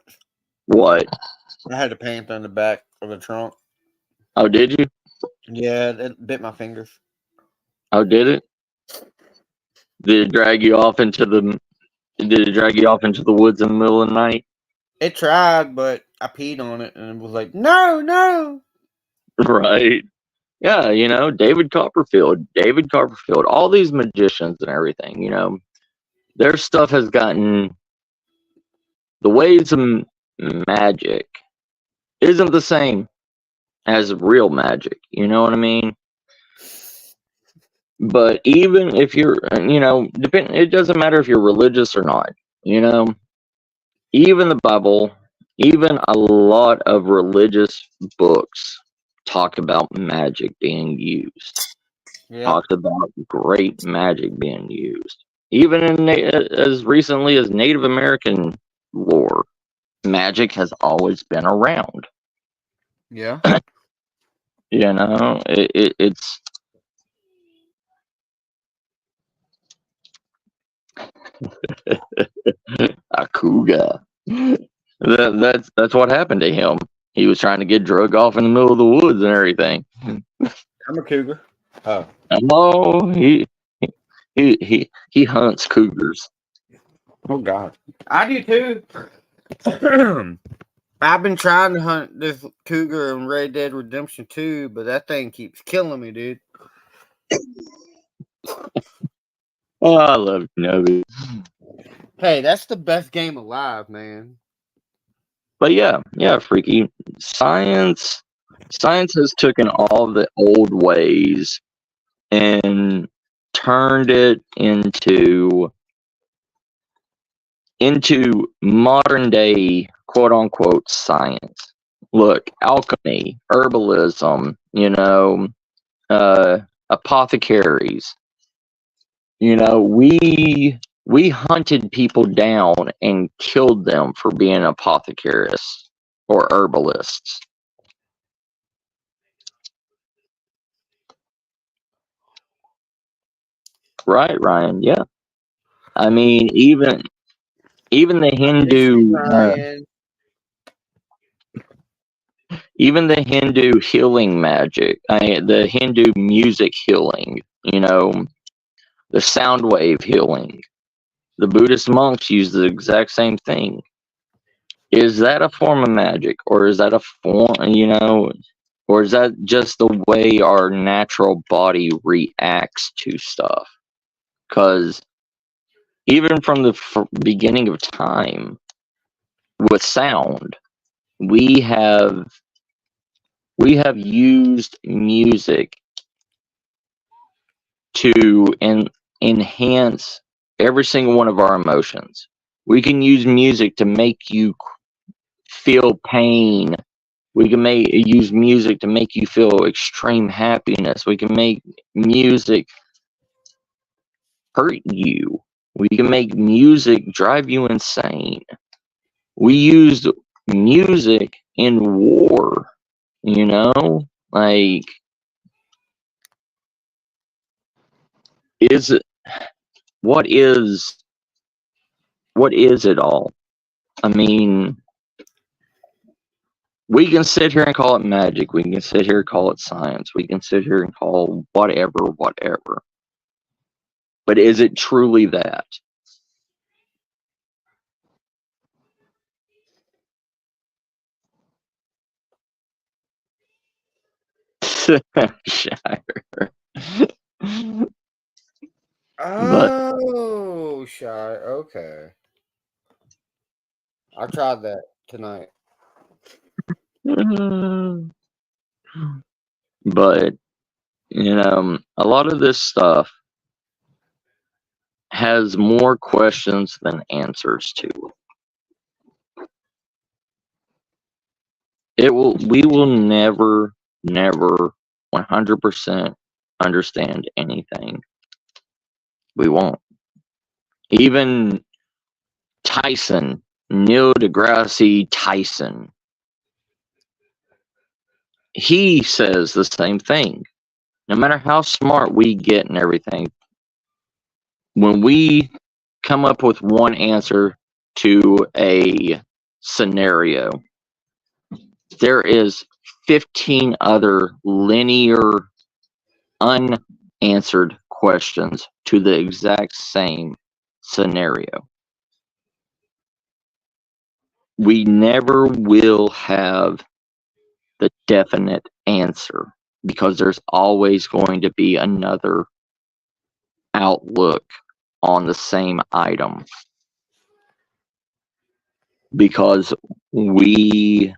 What? I had a panther in the back of the trunk. Oh, did you? Yeah, it bit my fingers. Oh, did it? Did it drag you off into the woods in the middle of the night? It tried, but I peed on it and it was like, no. Right. Yeah, David Copperfield, all these magicians and everything, their stuff has gotten, the ways of magic isn't the same as real magic, you know what I mean? But even if you're, it doesn't matter if you're religious or not, even the Bible, even a lot of religious books talk about magic being used. Yeah. Talked about great magic being used. Even in as recently as Native American lore, magic has always been around. Yeah. It's a cougar. That's what happened to him. He was trying to get drug off in the middle of the woods and everything. I'm a cougar. Oh. No, he hunts cougars. Oh God, I do too. I've been trying to hunt this cougar in Red Dead Redemption 2, but that thing keeps killing me, dude. Oh, I love Kenobi. Hey, that's the best game alive, man. But yeah, freaky. Science has taken all the old ways and turned it into modern day quote unquote science. Look, alchemy, herbalism, apothecaries. We hunted people down and killed them for being apothecaries or herbalists. Right, Ryan? Yeah. I mean, even the Hindu even the Hindu healing magic, the Hindu music healing, the sound wave healing. The Buddhist monks use the exact same thing. Is that a form of magic, or is that a form, or is that just the way our natural body reacts to stuff? Because even from the beginning of time, with sound, we have used music to enhance every single one of our emotions. We can use music to make you feel pain. We can use music to make you feel extreme happiness. We can make music hurt you. We can make music drive you insane. We used music in war, like, is it what is it all? I mean, we can sit here and call it magic. We can sit here and call it science. We can sit here and call whatever. But is it truly that? Shire. But Oh, shy. Okay. I tried that tonight. but a lot of this stuff has more questions than answers to it. We will never 100% understand anything. We won't. Even Tyson, Neil deGrasse Tyson, he says the same thing. No matter how smart we get and everything, when we come up with one answer to a scenario, there is 15 other linear, unanswered questions to the exact same scenario. We never will have the definite answer because there's always going to be another outlook on the same item, because we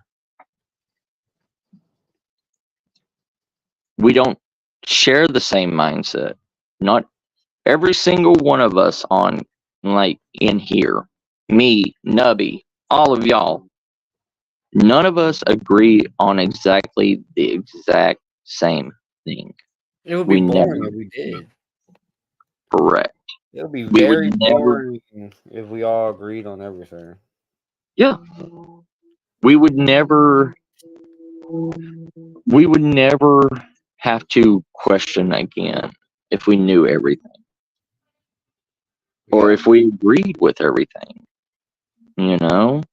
don't share the same mindset. Not every single one of us on, like, in here, me, Nubby, all of y'all, none of us agree on exactly the exact same thing. It would be boring if we did. Correct. It would be We would very never. boring if we all agreed on everything. Yeah. We would never have to question again if we knew everything. Or if we agreed with everything, because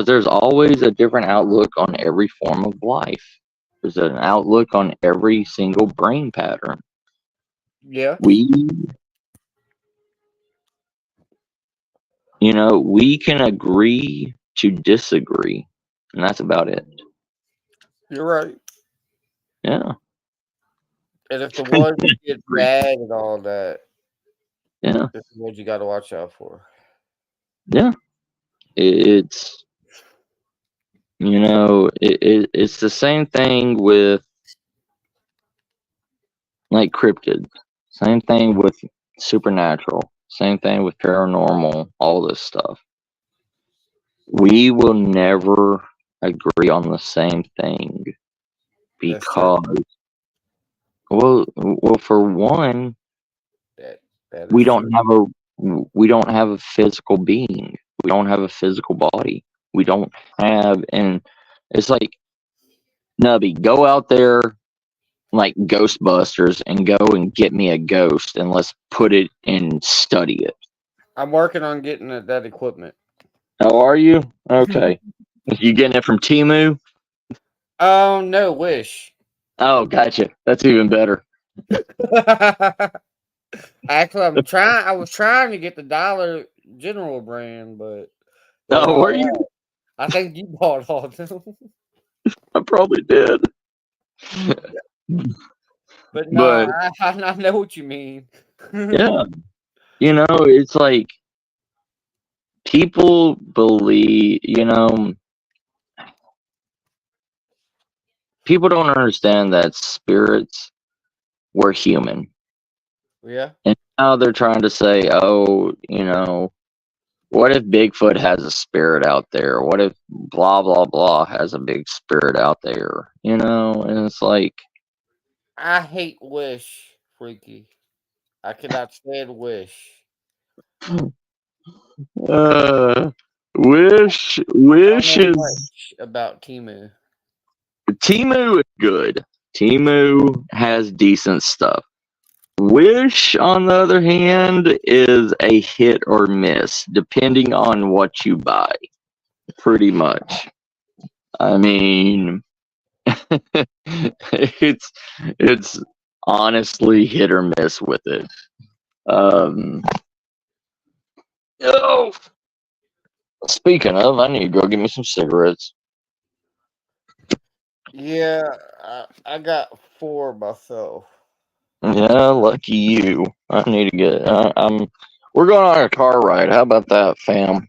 there's always a different outlook on every form of life. There's an outlook on every single brain pattern. Yeah. We can agree to disagree, and that's about it. You're right. Yeah, And if the ones that get mad and all that, yeah, this is what you got to watch out for. yeah. It's it's the same thing with like cryptids. Same thing with supernatural. Same thing with paranormal. All this stuff. We will never agree on the same thing That's true. because, well, for one, That that is we don't true. have a we don't have a physical being. We don't have a physical body. We don't have, and it's like, Nubby, go out there like Ghostbusters and go and get me a ghost and let's put it and study it. I'm working on getting that equipment. How are you? Okay. You getting it from Timu? Oh no, Wish. Oh, gotcha. That's even better. Actually, I'm trying. I was trying to get the Dollar General brand, but they're Oh, were all you? out. I think you bought all of them. I probably did. But no, But I know what you mean. yeah, it's like people believe, people don't understand that spirits were human. Yeah. And now they're trying to say, oh, what if Bigfoot has a spirit out there? What if blah, blah, blah has a big spirit out there? And it's like, I hate Wish, Freaky. I cannot stand Wish. uh, I don't wish know is, much about Timu. Timu is good. Timu has decent stuff. Wish, on the other hand, is a hit or miss, depending on what you buy, pretty much. I mean, it's it's honestly hit or miss with it. Um, oh, speaking of, I need to go get me some cigarettes. Yeah, I got 4 myself. Yeah, lucky you. I need to get. I'm. We're going on a car ride. How about that, fam?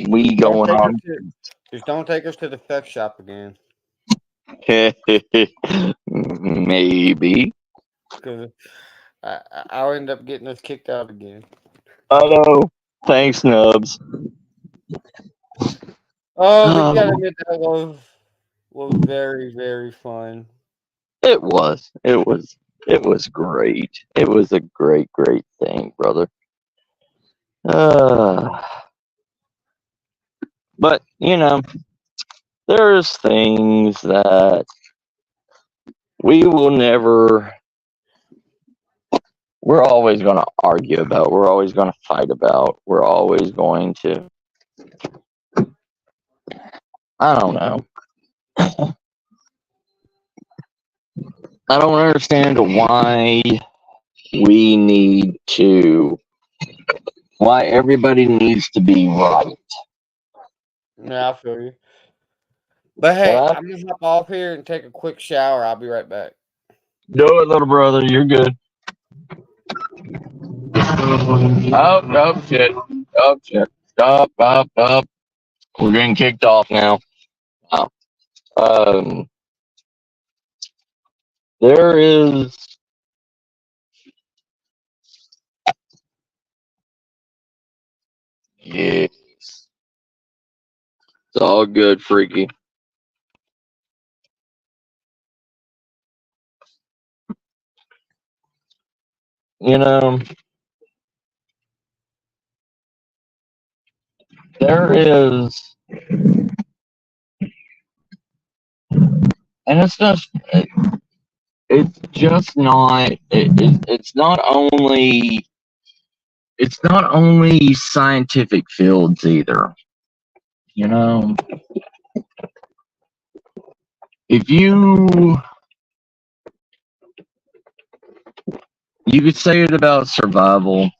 We Don't going take us on. to just don't take us to the sex shop again. Maybe. Because I'll end up getting us kicked out again. I know. Thanks, Nubs. Oh, but you gotta Oh, admit that was very, very fun. it was. It was. It was great. It was a great, great thing, brother. Uh, but there's things that we will never. We're always going to argue about. We're always going to fight about. We're always going to. I don't know. I don't understand we need to. Why everybody needs to be right. Yeah, I feel you. But And hey, I I'm gonna hop off here and take a quick shower. I'll be right back. do it, little brother. You're good. Oh, oh, shit. Oh, shit. Stop, stop, stop. We're getting kicked off now. Wow. Um, there is. Yeah, it's all good, freaky. You know, there is. And it's just not. It's not only scientific fields either. You know, if you could say it about survival,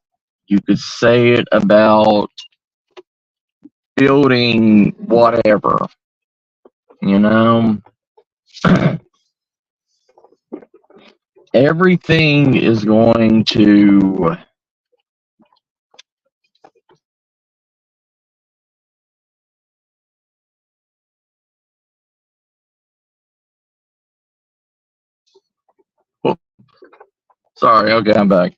you could say it about building whatever, you know. Everything is going to sorry, okay, I'm back.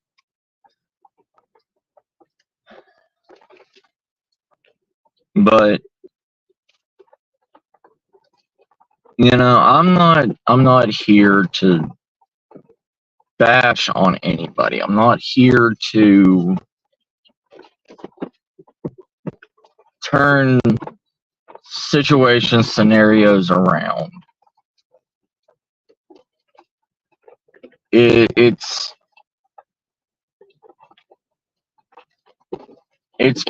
But I'm not here to bash on anybody. I'm not here to turn scenarios around. It's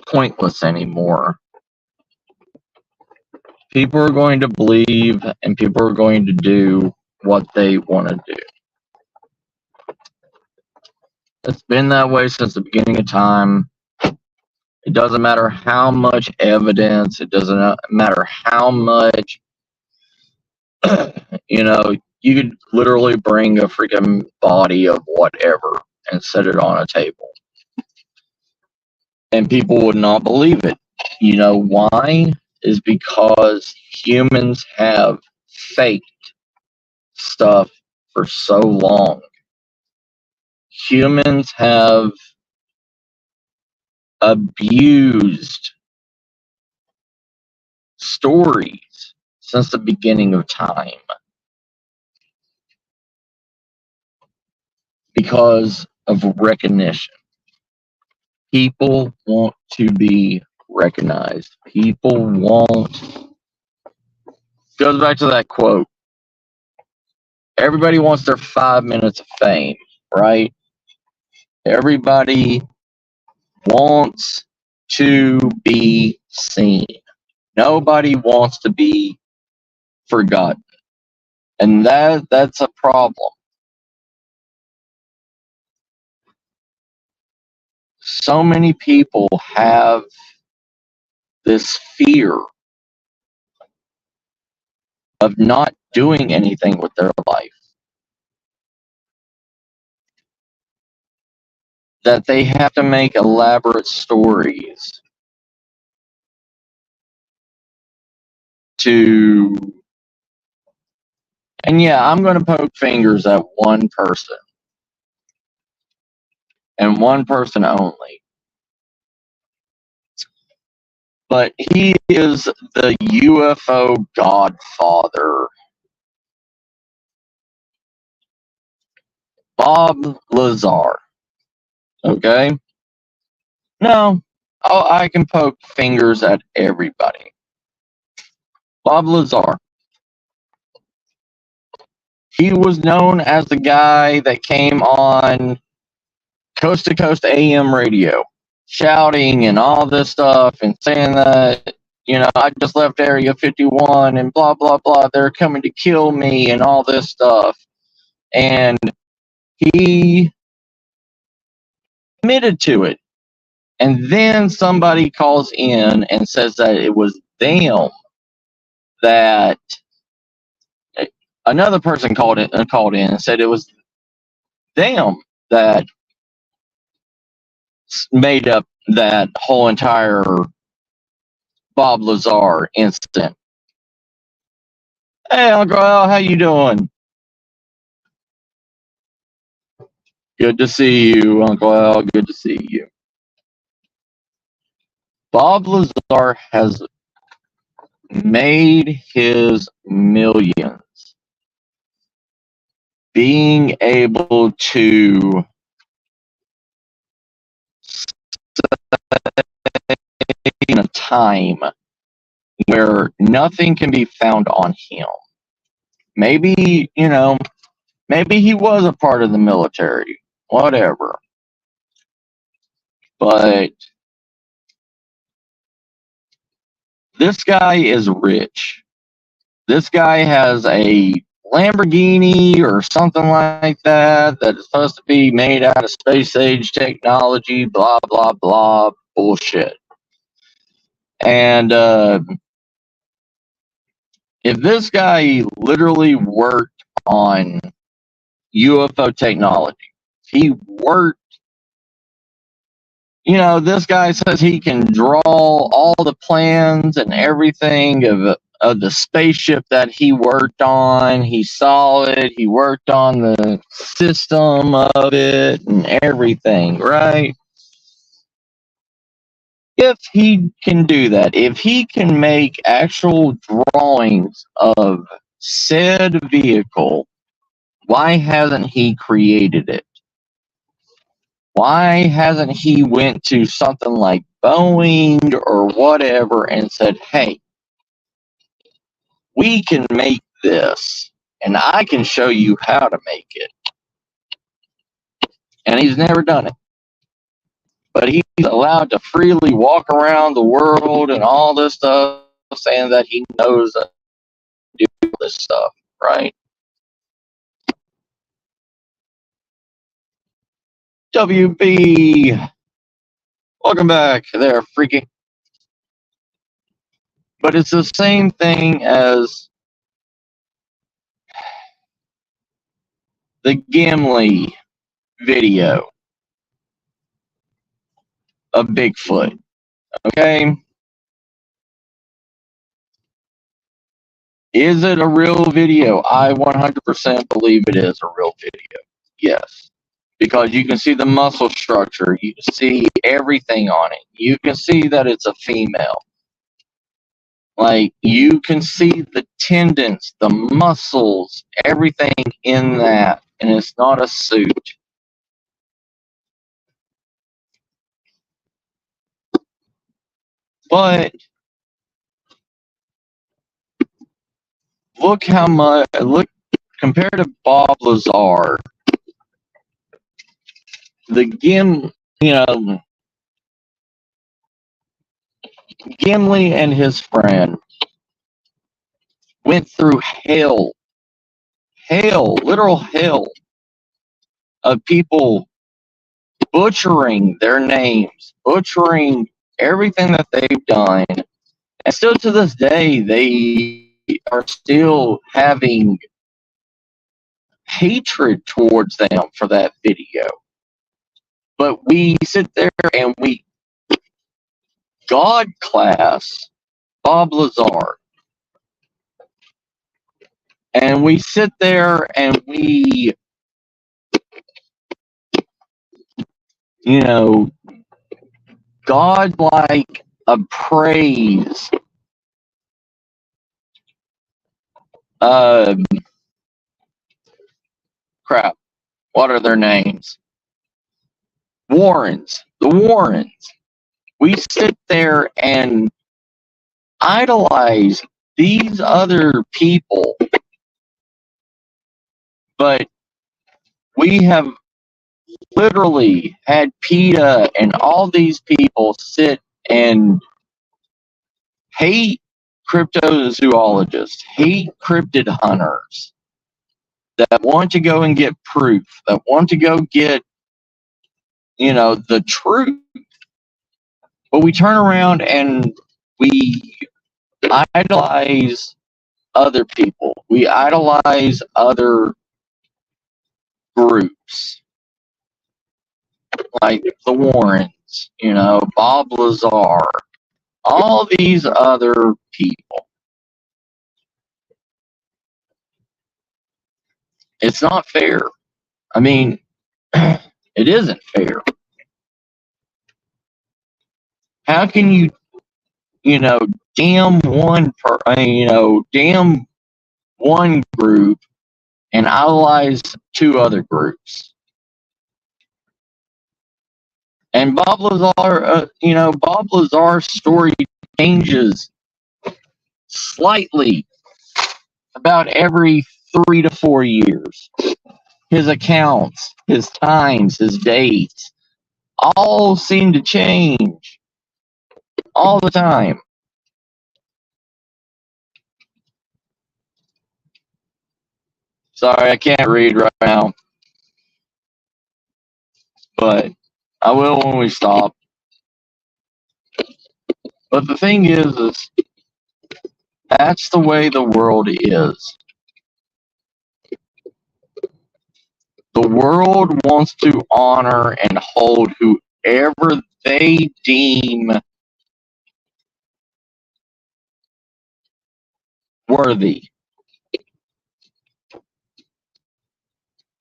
pointless anymore. People are going to believe and people are going to do what they want to do. It's been that way since the beginning of time. It doesn't matter how much evidence, it doesn't matter how much, you could literally bring a freaking body of whatever and set it on a table. And people would not believe it. You know why? Is because humans have faked stuff for so long. Humans have abused stories since the beginning of time because of recognition. People want to be recognized. People want, goes back to that quote, everybody wants their 5 minutes of fame, right? Everybody wants to be seen. Nobody wants to be forgotten. And that's a problem. So many people have this fear of not doing anything with their life, that they have to make elaborate stories to, and yeah, I'm going to poke fingers at one person and one person only. But he is the UFO godfather, Bob Lazar. Okay? No, I can poke fingers at everybody. Bob Lazar. He was known as the guy that came on Coast to Coast AM radio, shouting and all this stuff and saying that, I just left Area 51 and blah, blah, blah. They're coming to kill me and all this stuff. And he admitted to it. And then somebody calls in and says that it was them that another person called in and said it was them that made up that whole entire Bob Lazar incident. Hey, Uncle Al, how you doing? Good to see you, Uncle Al. Good to see you. Bob Lazar has made his millions being able to in a time where nothing can be found on him. Maybe, maybe he was a part of the military, whatever. But this guy is rich. This guy has a Lamborghini or something like that that is supposed to be made out of space age technology, blah, blah, blah, bullshit. And if this guy literally worked on UFO technology, he worked, this guy says he can draw all the plans and everything of the spaceship that he worked on. He saw it, he worked on the system of it and everything, right? If he can do that, if he can make actual drawings of said vehicle, why hasn't he created it? Why hasn't he went to something like Boeing or whatever and said, hey, we can make this and I can show you how to make it? And he's never done it. But he's allowed to freely walk around the world and all this stuff, saying that he knows how to do this stuff, right? WB, welcome back there, freaky. But it's the same thing as the Gimli video of Bigfoot, okay? Is it a real video? I 100% believe it is a real video. Yes. Because you can see the muscle structure. You can see everything on it. You can see that it's a female. Like, you can see the tendons, the muscles, everything in that. And it's not a suit. But look how much, compared to Bob Lazar, the Gimli and his friend went through literal hell of people butchering their names, butchering everything that they've done. And still to this day, they are still having hatred towards them for that video. But we sit there and we God class Bob Lazar. And we sit there and we, God-like appraise crap. What are their names? Warrens. The Warrens. We sit there and idolize these other people, but we have literally had PETA and all these people sit and hate cryptozoologists, hate cryptid hunters that want to go and get proof, that want to go get, the truth. But we turn around and we idolize other people. We idolize other groups like the Warrens, Bob Lazar, all these other people. It's not fair. I mean, it isn't fair. How can you, damn one group and idolize two other groups? And Bob Lazar's story changes slightly about every 3 to 4 years. His accounts, his times, his dates, all seem to change all the time. Sorry, I can't read right now, but I will when we stop. But the thing is that's the way the world is. The world wants to honor and hold whoever they deem worthy.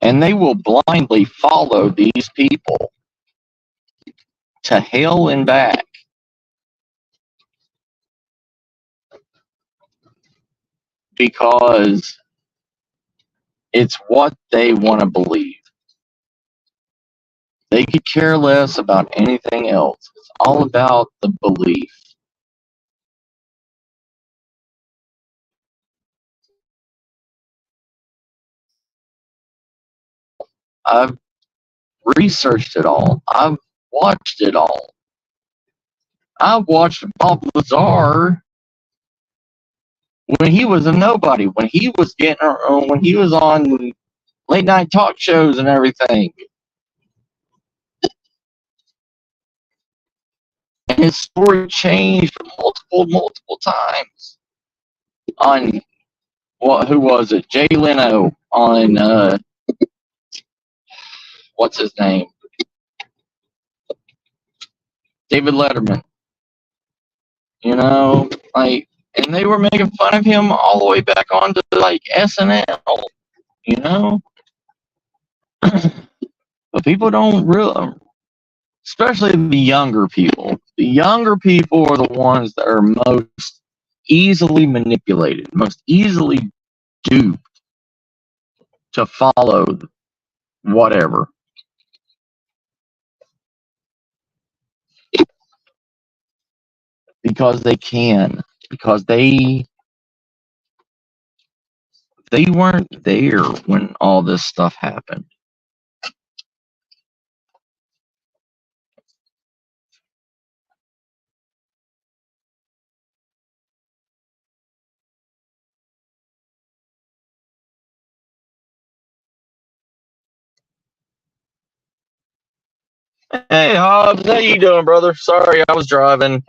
And they will blindly follow these people to hell and back because it's what they want to believe. They could care less about anything else. It's all about the belief. I've researched it all. I've watched it all. I've watched Bob Lazar when he was a nobody, when he was when he was on late night talk shows and everything. And his story changed multiple times. On who was it? Jay Leno on what's his name? David Letterman. You know, like, and they were making fun of him all the way back onto like SNL. You know, but people don't really, especially the younger people. The younger people are the ones that are most easily manipulated, most easily duped to follow whatever. Because they can. Because they weren't there when all this stuff happened. Hey Hobbs, how you doing, brother? Sorry, I was driving.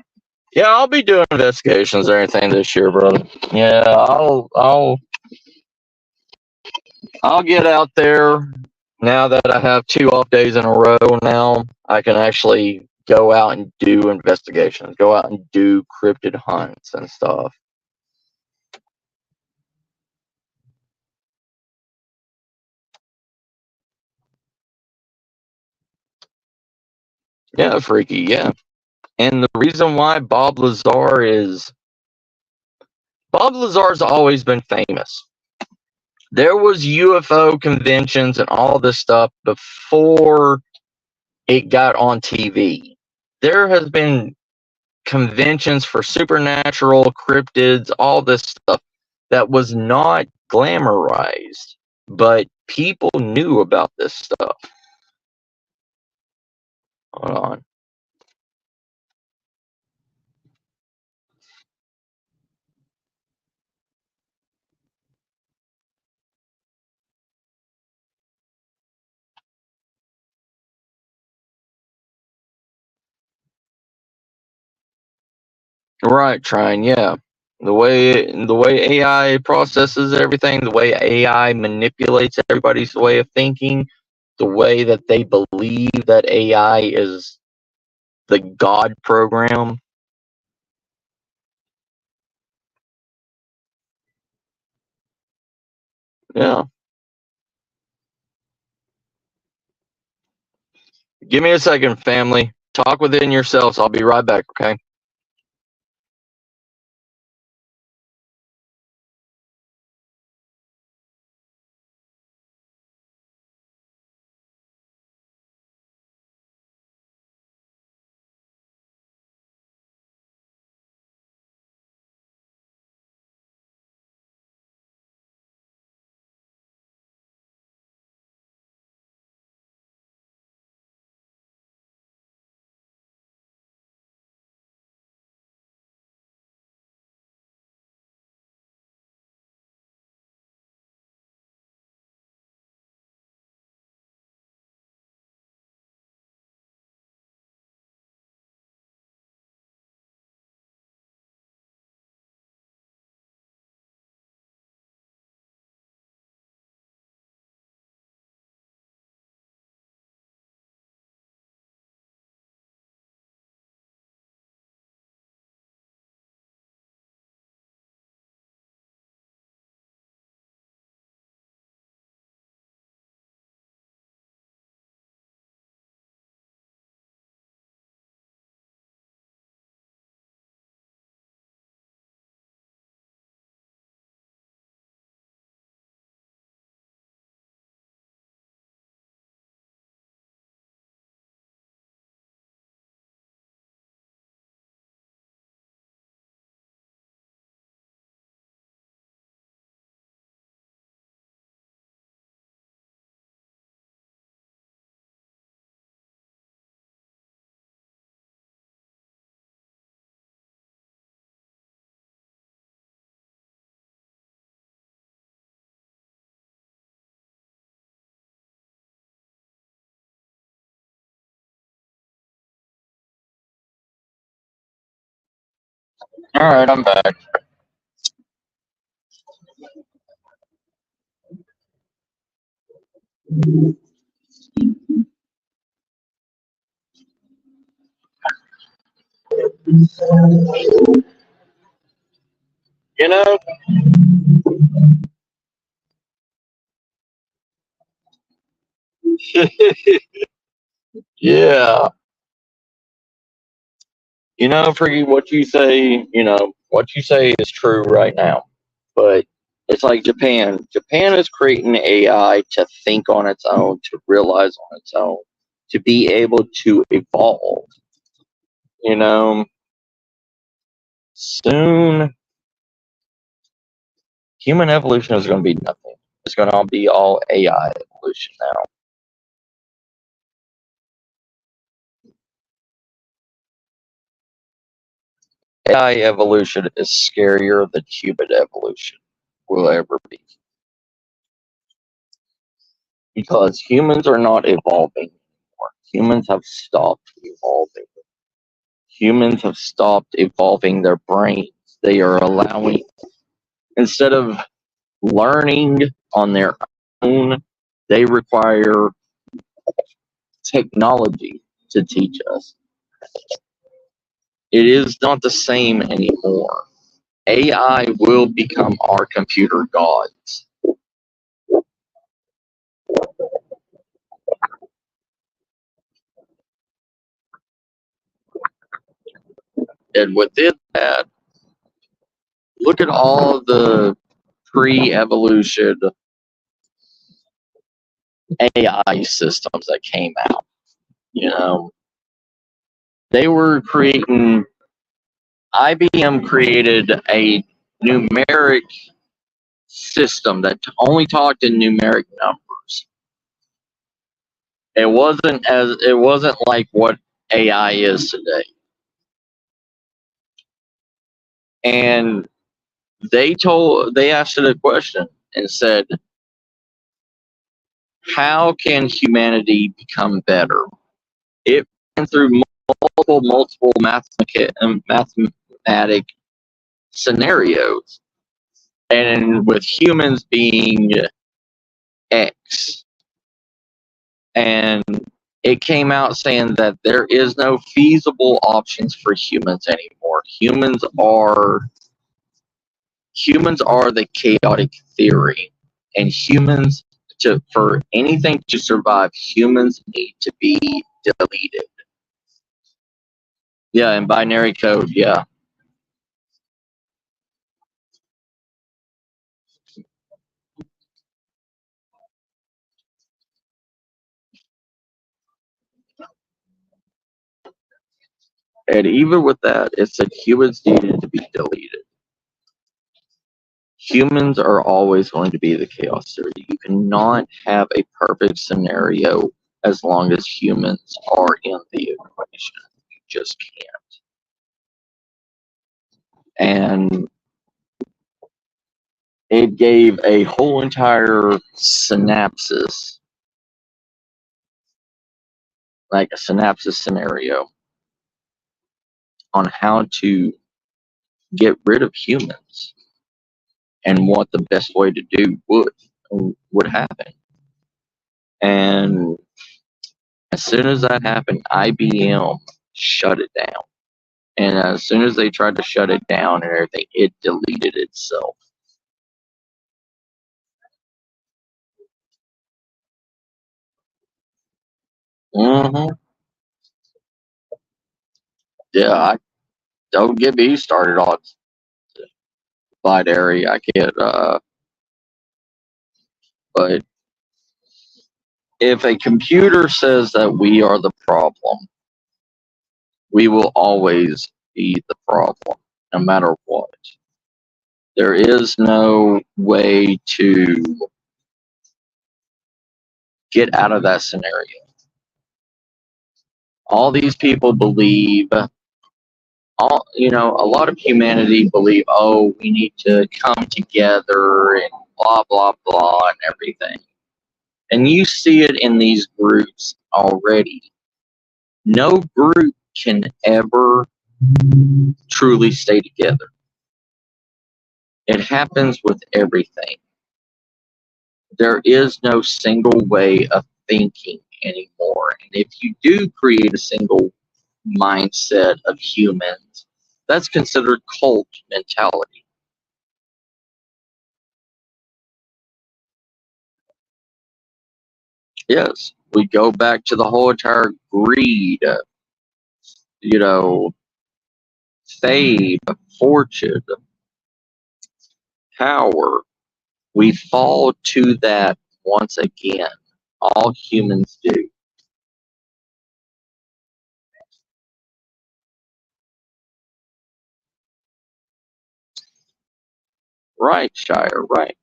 Yeah, I'll be doing investigations or anything this year, brother. Yeah, I'll get out there now that I have 2 off days in a row. Now I can actually go out and do investigations, go out and do cryptid hunts and stuff. Yeah, freaky. Yeah, and the reason why Bob Lazar's always been famous. There was UFO conventions and all this stuff before it got on TV. There has been conventions for supernatural cryptids, all this stuff that was not glamorized, but people knew about this stuff. Hold on. Right, trying, yeah. The way AI processes everything, the way AI manipulates everybody's way of thinking, the way that they believe that AI is the God program. Yeah. Give me a second, family. Talk within yourselves. I'll be right back, okay? All right, I'm back. You know, yeah. Freaky, what you say, what you say is true right now. But it's like Japan. Japan is creating AI to think on its own, to realize on its own, to be able to evolve. You know, soon human evolution is going to be nothing. It's going to be all AI evolution now. AI evolution is scarier than human evolution will ever be. Because humans are not evolving anymore. Humans have stopped evolving. Humans have stopped evolving their brains. They are allowing, instead of learning on their own, they require technology to teach us. It is not the same anymore. AI will become our computer gods. And within that, look at all the pre evolution AI systems that came out. You know, they were creating, IBM created a numeric system that only talked in numeric numbers. It wasn't like what AI is today. And they asked it a question and said, how can humanity become better? It went through multiple mathematic scenarios, and with humans being X, and it came out saying that there is no feasible options for humans anymore. Humans are the chaotic theory, and humans, to for anything to survive, humans need to be deleted. Yeah, in binary code, yeah. And even with that, it said humans needed to be deleted. Humans are always going to be the chaos theory. You cannot have a perfect scenario as long as humans are in the equation. You just can't. And it gave a whole entire synapses, like a synapses scenario, on how to get rid of humans and what the best way to do would happen. And as soon as that happened, IBM shut it down. And as soon as they tried to shut it down and everything, it deleted itself. hmm Yeah, don't get me started on binary. I can't. But if a computer says that we are the problem, we will always be the problem, no matter what. There is no way to get out of that scenario. All these people believe, a lot of humanity believe, oh, we need to come together and blah blah blah and everything. And you see it in these groups already. No group can ever truly stay together. It happens with everything. There is no single way of thinking anymore. And if you do create a single mindset of humans, that's considered cult mentality. Yes, we go back to the whole entire greed, you know, fame, fortune, power. We fall to that once again. All humans do. Right, Shire, right.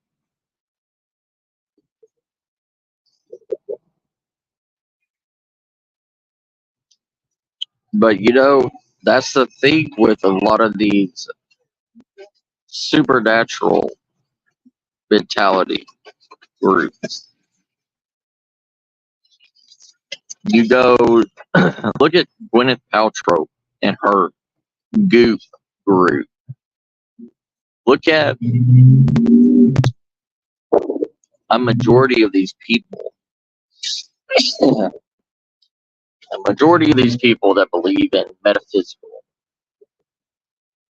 But that's the thing with a lot of these supernatural mentality groups. You go look at Gwyneth Paltrow and her Goop group. Look at a majority of these people. A majority of these people that believe in metaphysical,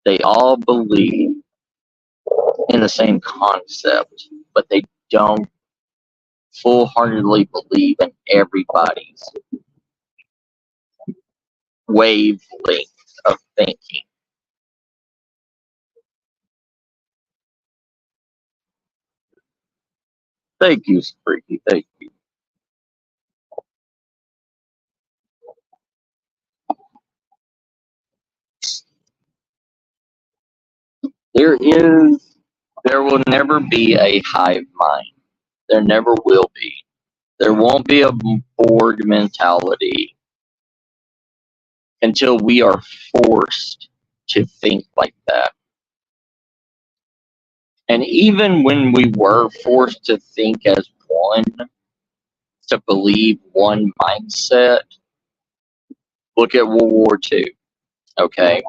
they all believe in the same concept, but they don't full heartedly believe in everybody's wavelength of thinking. Thank you, Freaky. Thank you. There will never be a hive mind. There never will be. There won't be a board mentality until we are forced to think like that. And even when we were forced to think as one, to believe one mindset, look at World War II. Okay.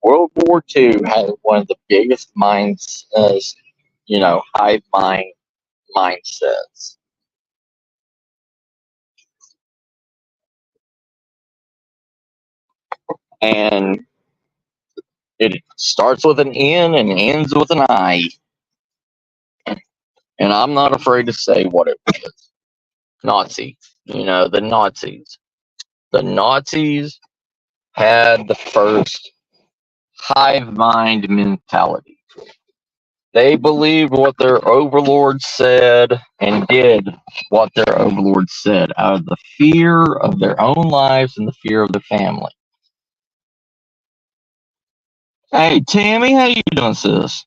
World War II had one of the biggest hive mind mindsets. And it starts with an N and ends with an I. And I'm not afraid to say what it was. Nazi. The Nazis. The Nazis had the first hive mind mentality. They believed what their overlords said and did what their overlords said out of the fear of their own lives and the fear of their family. Hey, Tammy, how you doing, sis?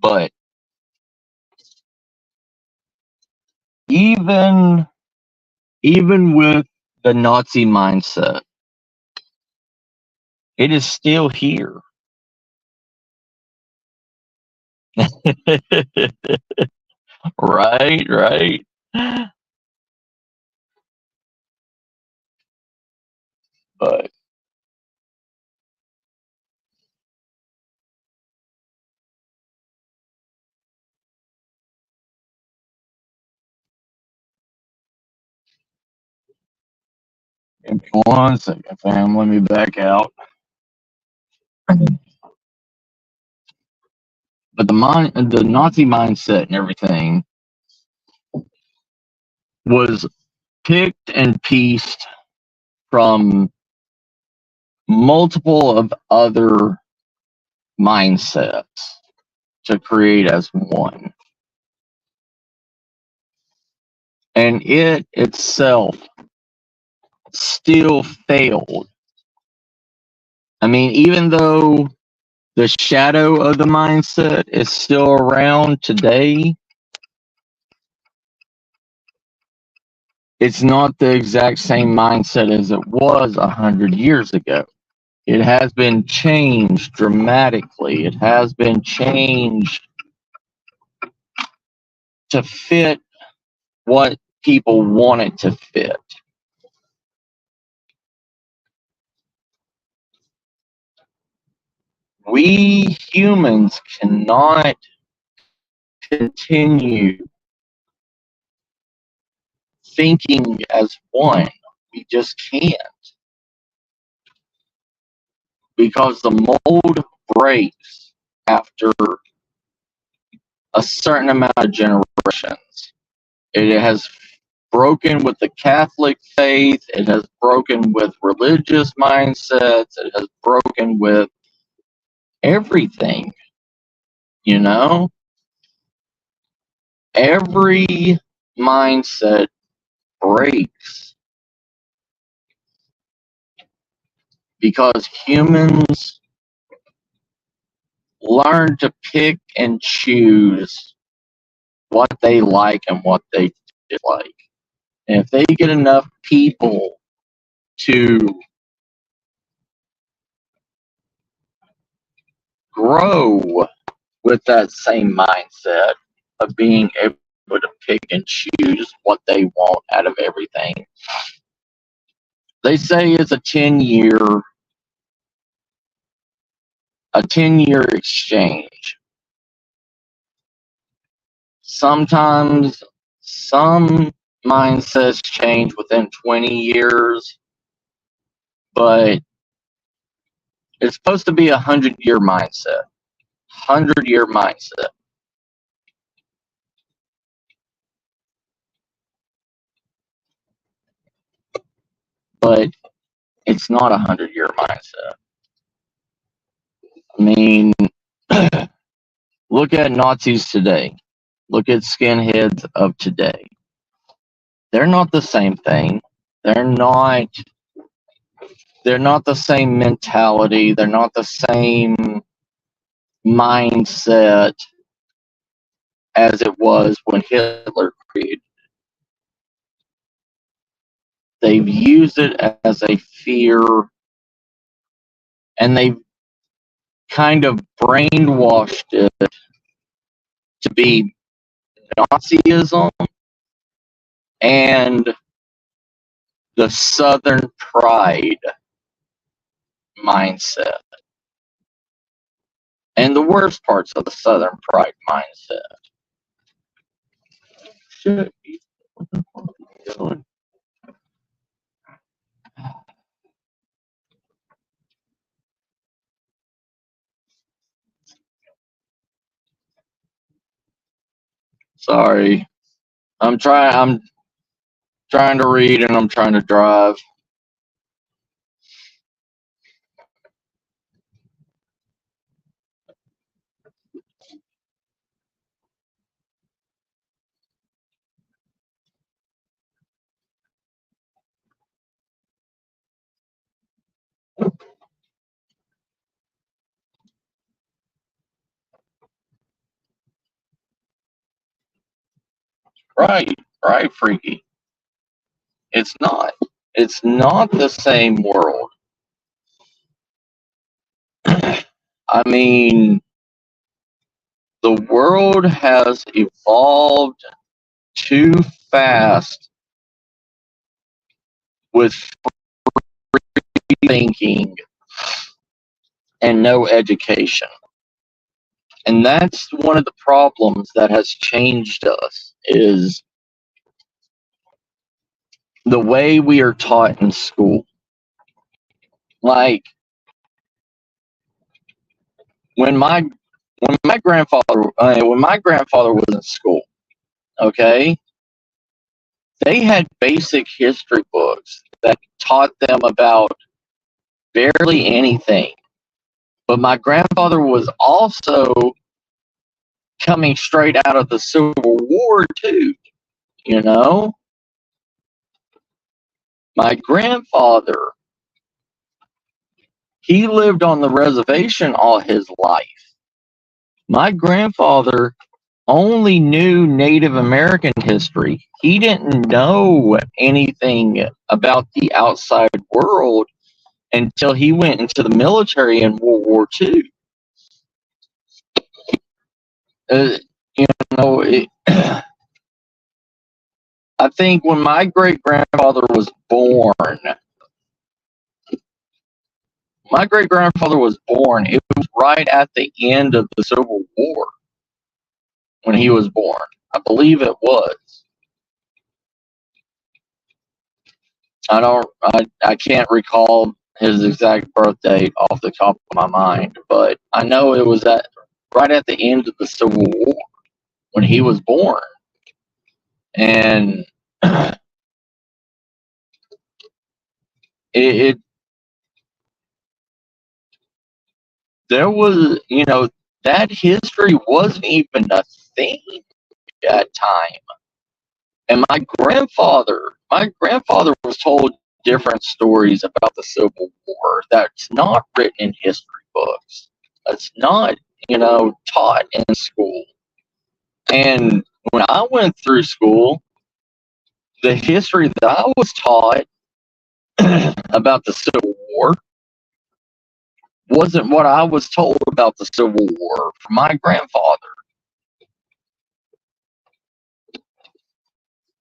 But even even with the Nazi mindset, it is still here. Right, right. But give me 1 second, fam. Let me back out. But the Nazi mindset and everything was picked and pieced from multiple of other mindsets to create as one. And it itself still failed. I mean, even though the shadow of the mindset is still around today, it's not the exact same mindset as it was 100 years ago. It has been changed dramatically. It has been changed to fit what people want it to fit. We humans cannot continue thinking as one. We just can't, because the mold breaks after a certain amount of generations. It has broken with the Catholic faith, it has broken with religious mindsets, it has broken with everything, you know? Every mindset breaks because humans learn to pick and choose what they like and what they dislike. And if they get enough people to grow with that same mindset of being able to pick and choose what they want out of everything, they say it's a 10-year exchange. Sometimes some mindsets change within 20 years, but it's supposed to be 100-year mindset. 100-year mindset. But it's not 100-year mindset. I mean, look at Nazis today. Look at skinheads of today. They're not the same thing. They're not the same mentality. They're not the same mindset as it was when Hitler created. They've used it as a fear, and they've kind of brainwashed it to be Nazism and the Southern pride mindset. And the worst parts of the Southern pride mindset. Shit, what the fuck are you doing? Sorry. I'm trying to read and I'm trying to drive. Right, Freaky. It's not. It's not the same world. I mean, the world has evolved too fast with free thinking and no education. And that's one of the problems that has changed us, is the way we are taught in school. Like when my grandfather was in school, okay, they had basic history books that taught them about barely anything. But my grandfather was also coming straight out of the Civil War too, you know? My grandfather, he lived on the reservation all his life. My grandfather only knew Native American history. He didn't know anything about the outside world until he went into the military in World War II. You know, I think when my great grandfather was born, it was right at the end of the Civil War when he was born. I believe it was. I can't recall his exact birth date off the top of my mind, but I know it was right at the end of the Civil War when he was born. And it there was, that history wasn't even a thing at that time. And my grandfather was told different stories about the Civil War that's not written in history books. That's not, taught in school. And when I went through school, the history that I was taught about the Civil War wasn't what I was told about the Civil War from my grandfather.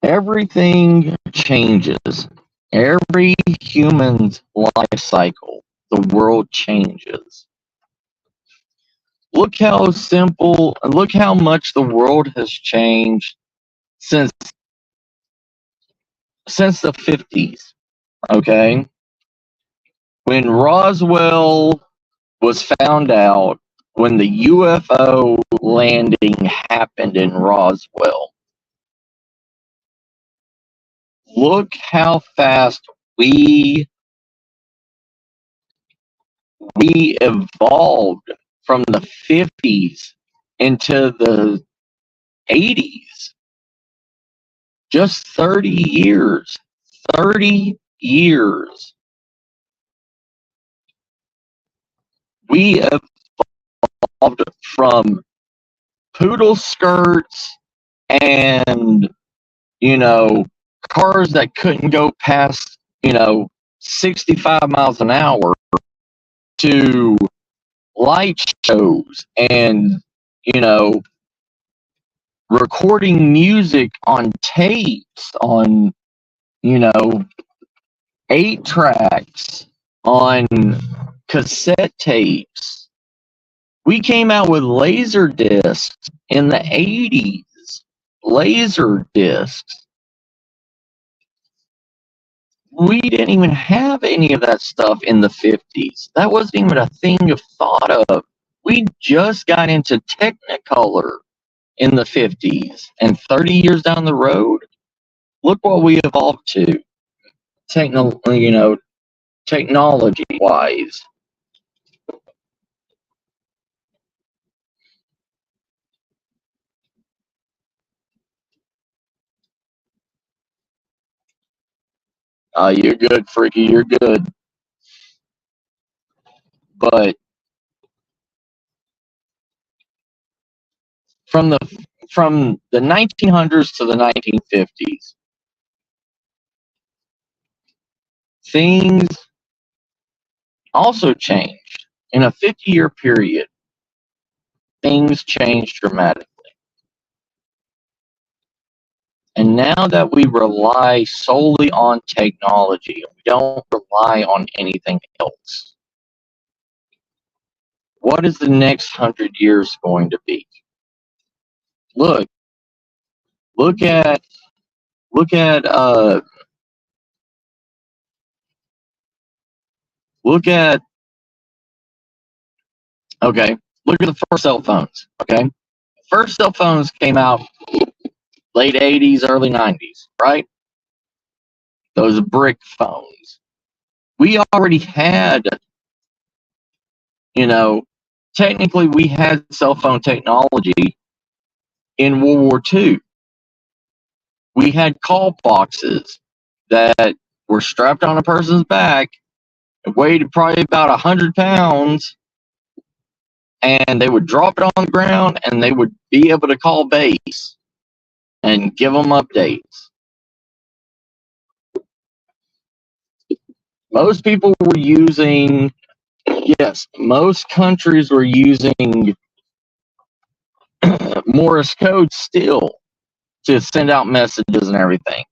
Everything changes. Every human's life cycle, the world changes. Look how simple, look how much the world has changed since the 50s, okay? When Roswell was found out, when the UFO landing happened in Roswell, look how fast we evolved from the 50s into the 80s. Just 30 years. 30 years. We evolved from poodle skirts and, cars that couldn't go past, 65 miles an hour to light shows and, recording music on tapes, on, 8 tracks, on cassette tapes. We came out with laser discs in the 80s. Laser discs. We didn't even have any of that stuff in the 50s. That wasn't even a thing of thought of. We just got into Technicolor in the 50s. And 30 years down the road, look what we evolved to. Technology-wise. You're good, Freaky. You're good. But from the 1900s to the 1950s, things also changed. In a 50-year period, things changed dramatically. And now that we rely solely on technology, we don't rely on anything else. What is the next 100 years going to be? Look at okay, look at the first cell phones, okay? First cell phones came out late 80s, early 90s, right? Those brick phones. We already had, technically we had cell phone technology in World War II. We had call boxes that were strapped on a person's back, weighed probably about 100 pounds, and they would drop it on the ground, and they would be able to call base and give them updates. Most people were using, yes, most countries were using Morse code still to send out messages and everything.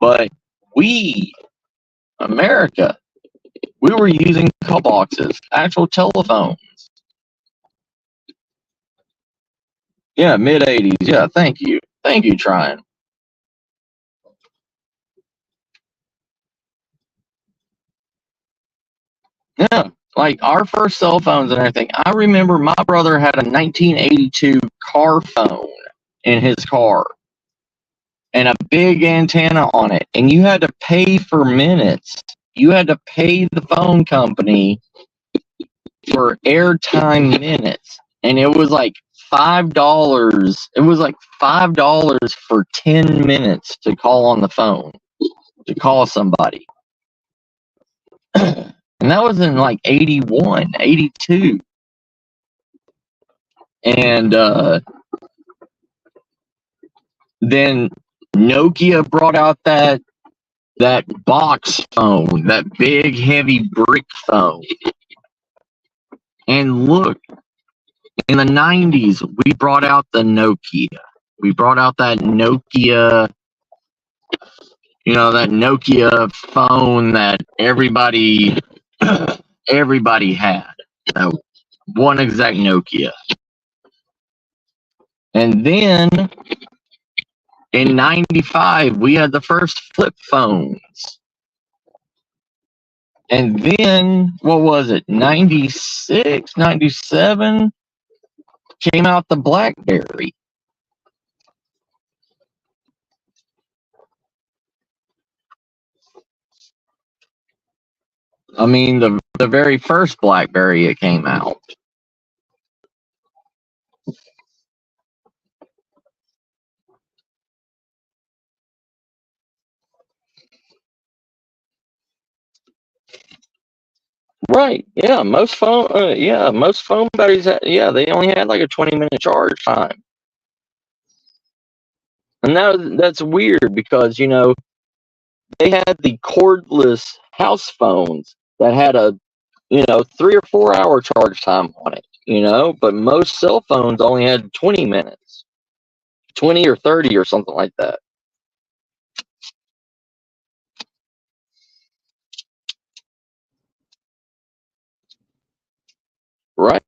But we, America, we were using call boxes, actual telephones. Yeah, mid 80s. Yeah, thank you. Thank you, Tryon. Yeah, like our first cell phones and everything. I remember my brother had a 1982 car phone in his car and a big antenna on it, and you had to pay for minutes. You had to pay the phone company for airtime minutes, and it was like $5. It was like $5 for 10 minutes to call on the phone to call somebody. And that was in like 81, 82. And then Nokia brought out that box phone, that big heavy brick phone. And look, in the 90s, we brought out the Nokia. We brought out that Nokia, that Nokia phone that everybody had. That one exact Nokia. And then in 95, we had the first flip phones. And then, what was it, 96, 97, came out the BlackBerry. I mean, the very first BlackBerry it came out. Right. Yeah. Most phone. Most phone batteries. They only had like a 20-minute charge time, and that's weird because they had the cordless house phones that had a 3 or 4 hour charge time on it. But most cell phones only had 20 minutes, 20 or 30 or something like that. Right.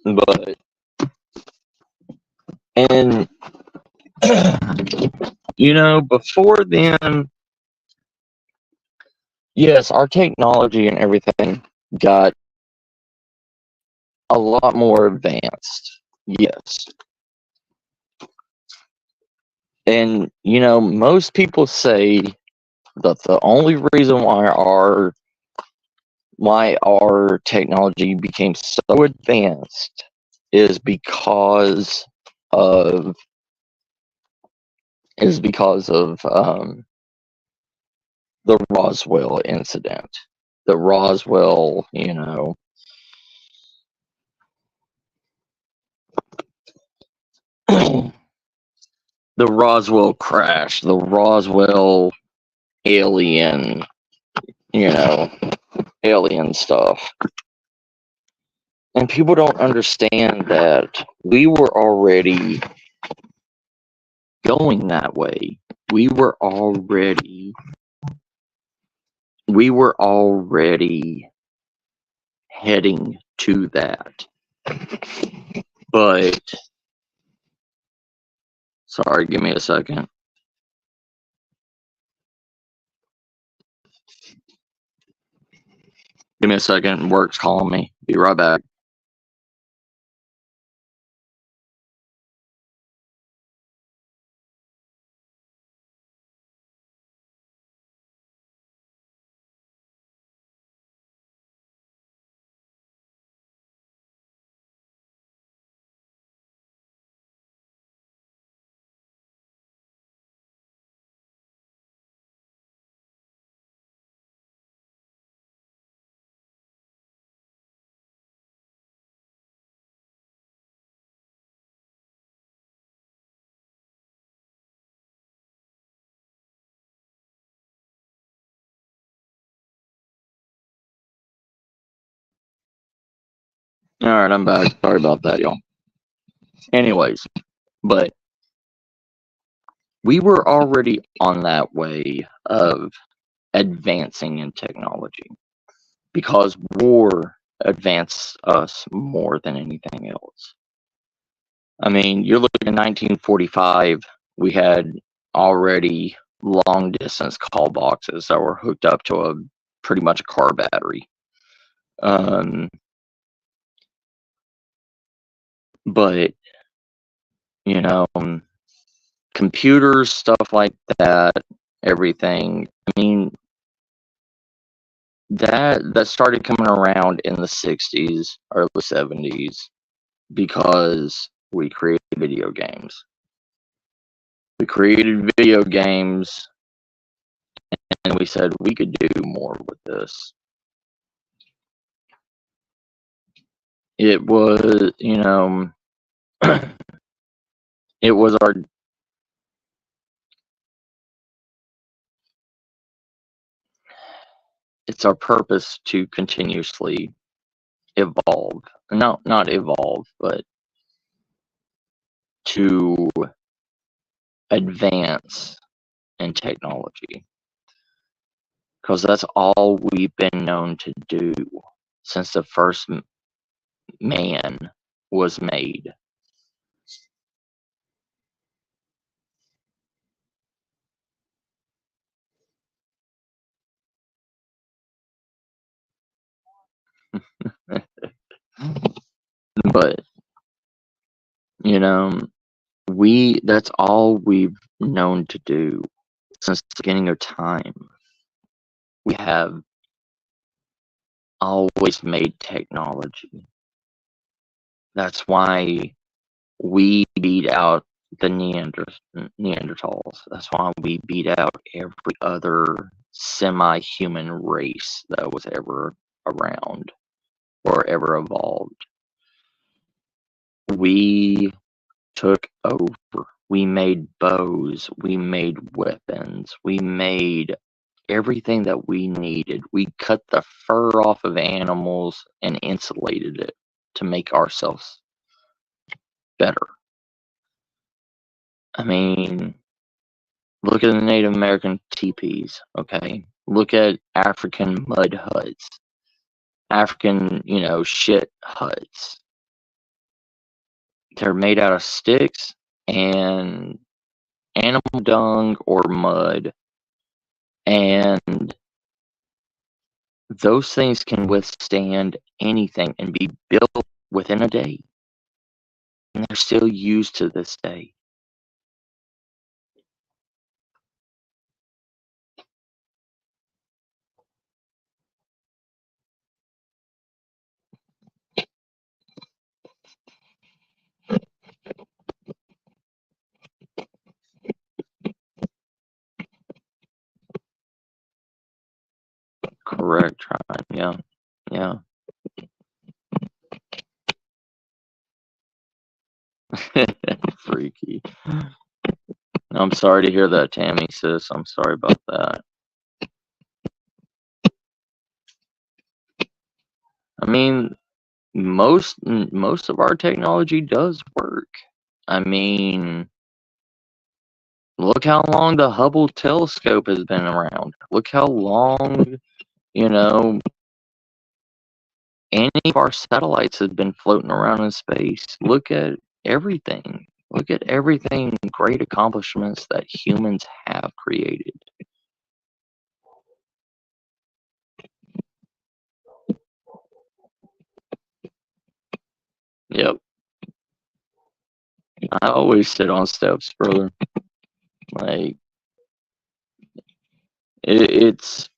But and before then, yes, our technology and everything got a lot more advanced. Yes. And most people say that the only reason why our technology became so advanced is because of the Roswell incident. The Roswell, the Roswell crash, the Roswell alien, you know, alien stuff. And people don't understand that we were already going that way. We were already heading to that. But sorry, give me a second. Give me a second. Work's calling me. Be right back. All right, I'm back. Sorry about that, y'all. Anyways, but we were already on that way of advancing in technology because war advanced us more than anything else. I mean, you're looking at 1945, we had already long distance call boxes that were hooked up to a pretty much a car battery. Um, but, you know, computers, stuff like that, everything. I mean, that started coming around in the 60s, early 70s because we created video games. We created video games and we said we could do more with this. It was, it was it's our purpose to continuously evolve. No, not evolve, but to advance in technology. Because that's all we've been known to do since the first man was made. But, you know, that's all we've known to do since the beginning of time. We have always made technology. That's why we beat out the Neanderthals. That's why we beat out every other semi-human race that was ever around or ever evolved. We took over. We made bows. We made weapons. We made everything that we needed. We cut the fur off of animals and insulated it to make ourselves better. I mean, look at the Native American teepees, okay? Look at African mud huts, African, shit huts. They're made out of sticks and animal dung or mud, and those things can withstand anything and be built within a day. And they're still used to this day. Correct, Ryan. Yeah. Yeah. Freaky. I'm sorry to hear that, Tammy, sis. I'm sorry about that. I mean, most of our technology does work. I mean, look how long the Hubble telescope has been around. Look how long, any of our satellites have been floating around in space. Look at everything. Look at everything, great accomplishments that humans have created. Yep. I always sit on steps, brother. Like, it's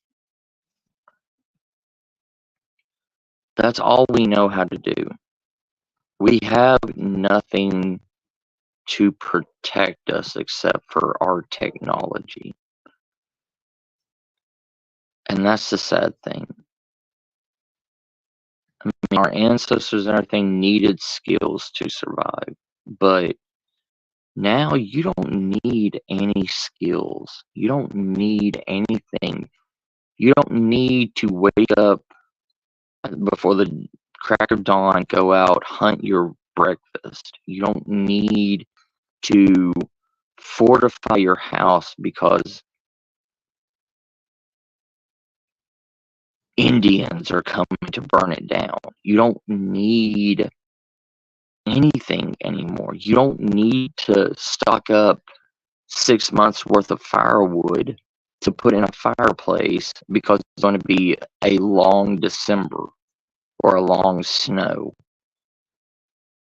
that's all we know how to do. We have nothing to protect us except for our technology. And that's the sad thing. I mean, our ancestors and everything needed skills to survive, but now you don't need any skills. You don't need anything. You don't need to wake up before the crack of dawn, go out, hunt your breakfast. You don't need to fortify your house because Indians are coming to burn it down. You don't need anything anymore. You don't need to stock up 6 months worth of firewood to put in a fireplace because it's going to be a long December or a long snow.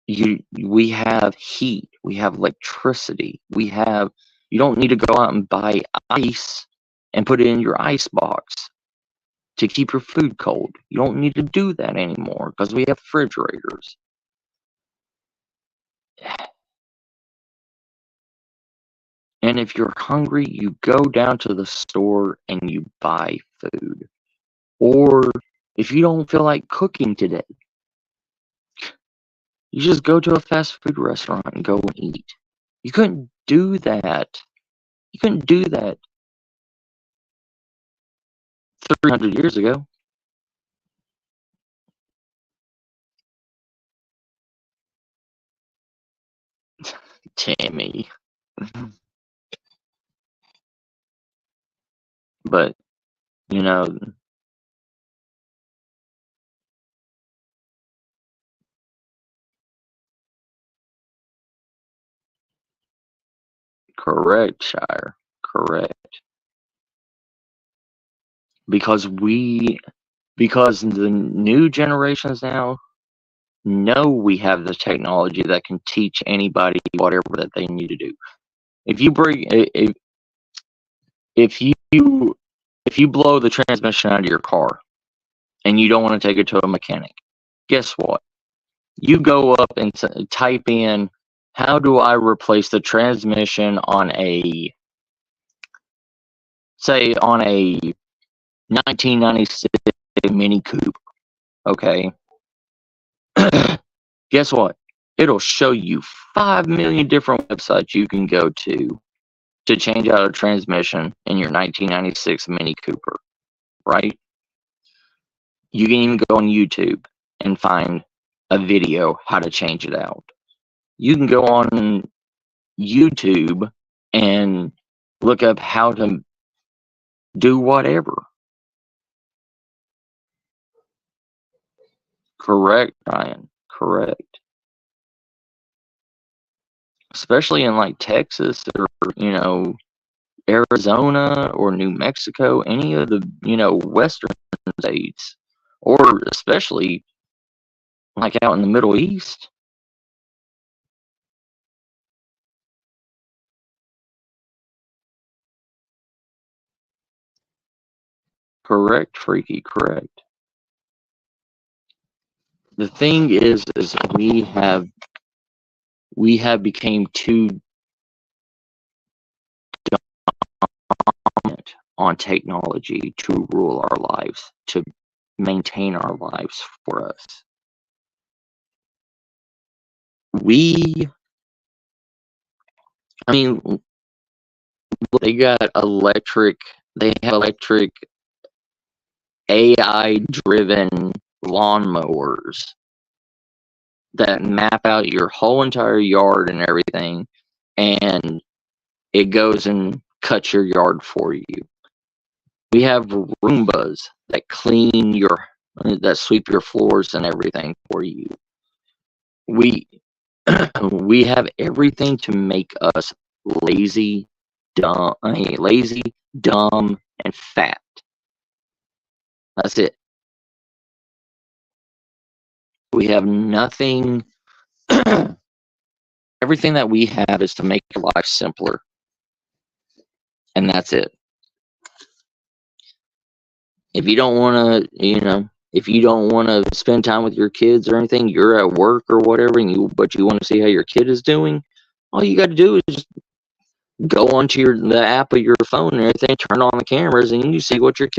We have heat, we have electricity, you don't need to go out and buy ice and put it in your ice box to keep your food cold. You don't need to do that anymore because we have refrigerators. And if you're hungry, you go down to the store and you buy food. Or if you don't feel like cooking today, you just go to a fast food restaurant and go and eat. You couldn't do that. You couldn't do that 300 years ago. Tammy. But, you know, correct, Shire. Correct. Because the new generations now know we have the technology that can teach anybody whatever that they need to do. If you bring if you blow the transmission out of your car and you don't want to take it to a mechanic, guess what? You go up and type in, how do I replace the transmission on a 1996 Mini Coupe, okay? Guess what? It'll show you 5 million different websites you can go to change out a transmission in your 1996 Mini Cooper, right? You can even go on YouTube and find a video how to change it out. You can go on YouTube and look up how to do whatever. Correct, Ryan. Correct. Especially in like Texas or, Arizona or New Mexico, any of the, western states, or especially like out in the Middle East. Correct, Freaky, correct. The thing is we have became too dominant on technology to rule our lives, to maintain our lives for us. They have electric AI driven lawnmowers that map out your whole entire yard and everything, and it goes and cuts your yard for you. We have Roombas that that sweep your floors and everything for you. We have everything to make us lazy, dumb, and fat. That's it. We have nothing. Everything that we have is to make your life simpler, and that's it. If you don't want to, if you don't want to spend time with your kids or anything, you're at work or whatever, but you want to see how your kid is doing, all you got to do is just go onto the app of your phone and everything, turn on the cameras, and you see what your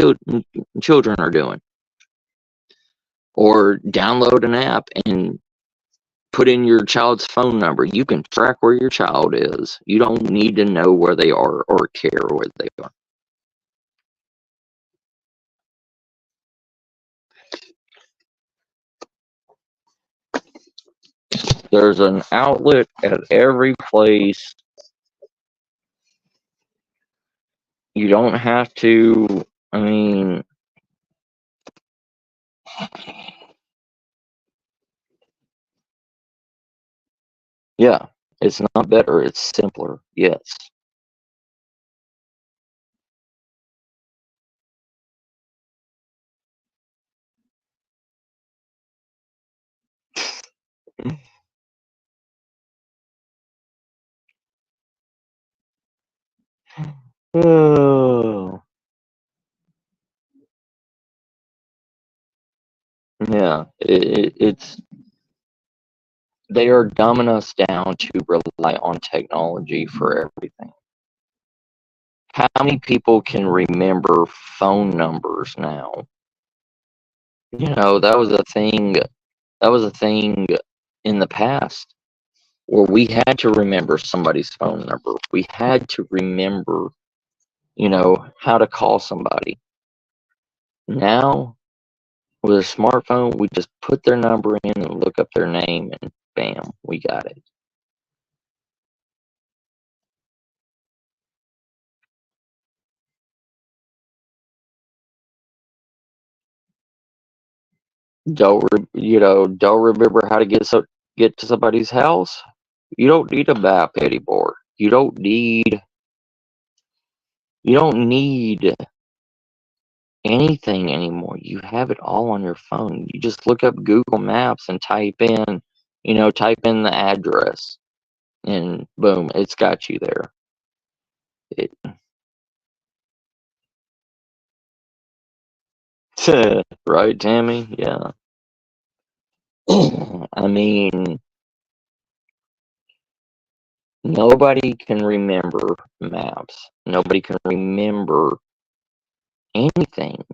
children are doing. Or download an app and put in your child's phone number. You can track where your child is. You don't need to know where they are or care where they are. There's an outlet at every place. You don't have to, I mean, yeah, it's not better, it's simpler, yes. Oh, yeah, it's they are dumbing us down to rely on technology for everything. How many people can remember phone numbers now? You know, that was a thing. That was a thing in the past where we had to remember somebody's phone number. We had to remember, how to call somebody. Now, with a smartphone, we just put their number in and look up their name, and bam, we got it. Don't remember how to get to somebody's house. You don't need a map anymore. You don't need anything anymore. You have it all on your phone. You just look up Google Maps and type in the address, and boom, it's got you there. It, right, Tammy? Yeah. I mean, nobody can remember maps. Nobody can remember anything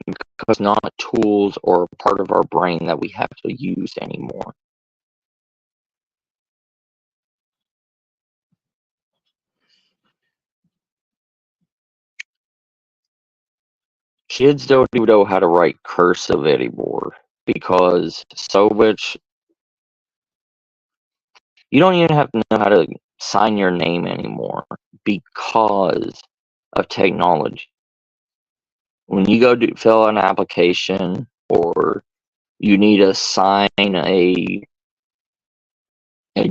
because not tools or part of our brain that we have to use anymore. Kids don't even know how to write cursive anymore because so much. You don't even have to know how to sign your name anymore because of technology. When you go to fill out an application or you need to sign a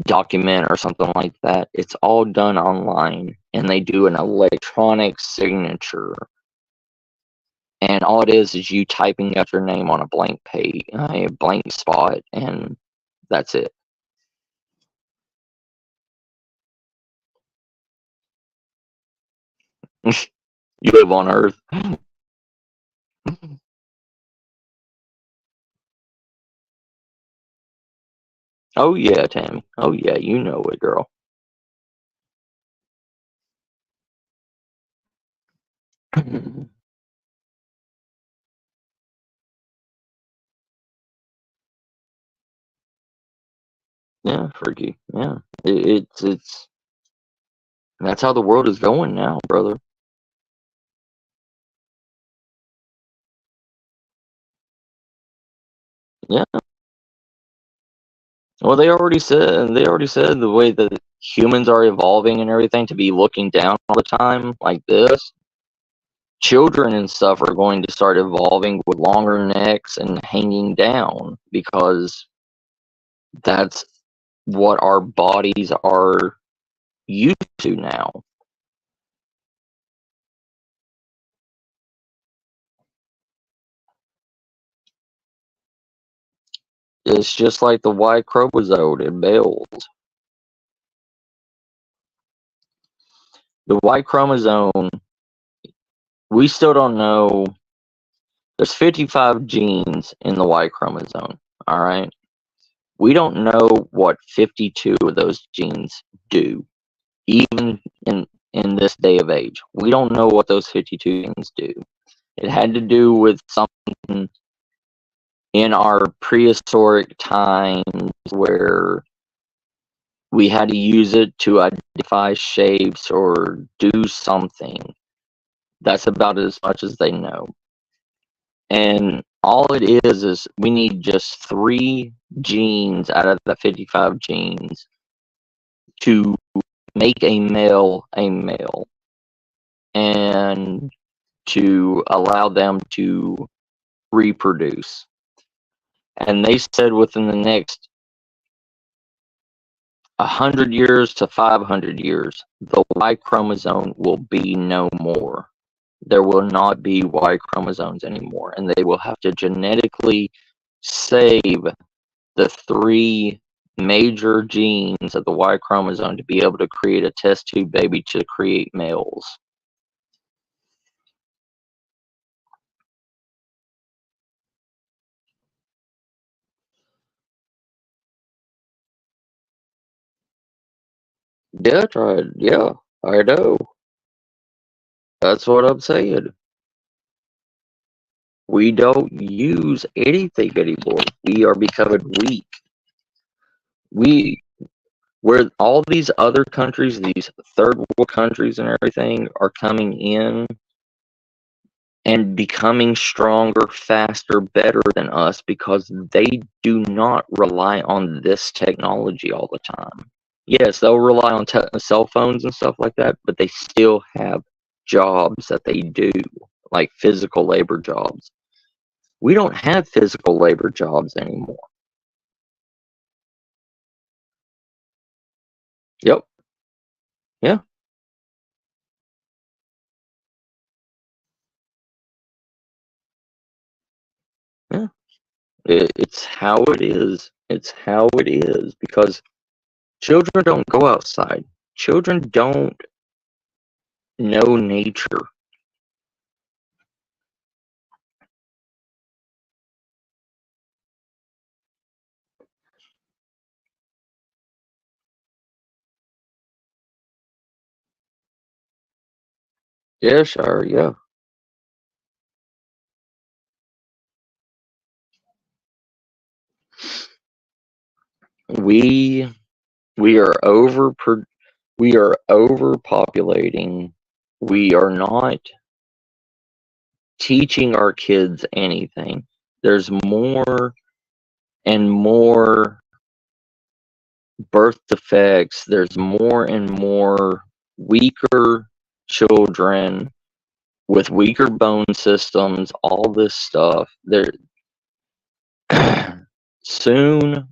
document or something like that, it's all done online and they do an electronic signature. And all it is you typing out your name on a blank page, a blank spot, and that's it. You live on Earth. Oh yeah, Tammy. Oh yeah, you know it, girl. Yeah, freaky. Yeah, it's that's how the world is going now, brother. Yeah. Well, they already said the way that humans are evolving and everything to be looking down all the time like this. Children and stuff are going to start evolving with longer necks and hanging down because that's what our bodies are used to now. It's just like the Y chromosome in males. The Y chromosome, we still don't know. There's 55 genes in the Y chromosome, all right? We don't know what 52 of those genes do, even in this day of age. We don't know what those 52 genes do. It had to do with something in our prehistoric times where we had to use it to identify shapes or do something. That's about as much as they know. And all it is we need just 3 genes out of the 55 genes to make a male and to allow them to reproduce. And they said within the next 100 years to 500 years, the Y chromosome will be no more. There will not be Y chromosomes anymore, and they will have to genetically save the 3 major genes of the Y chromosome to be able to create a test tube baby to create males. Yeah, tried. Yeah, I know. That's what I'm saying. We don't use anything anymore. We are becoming weak. We where all these other countries, these third world countries and everything are coming in and becoming stronger, faster, better than us because they do not rely on this technology all the time. Yes, they'll rely on cell phones and stuff like that, but they still have jobs that they do, like physical labor jobs. We don't have physical labor jobs anymore. Yep. Yeah. Yeah. It's how it is. It's how it is because children don't go outside. Children don't know nature. Yeah, sure. Yeah. We we are we are overpopulating. We are not teaching our kids anything. There's more and more birth defects. There's more and more weaker children with weaker bone systems, all this stuff. There soon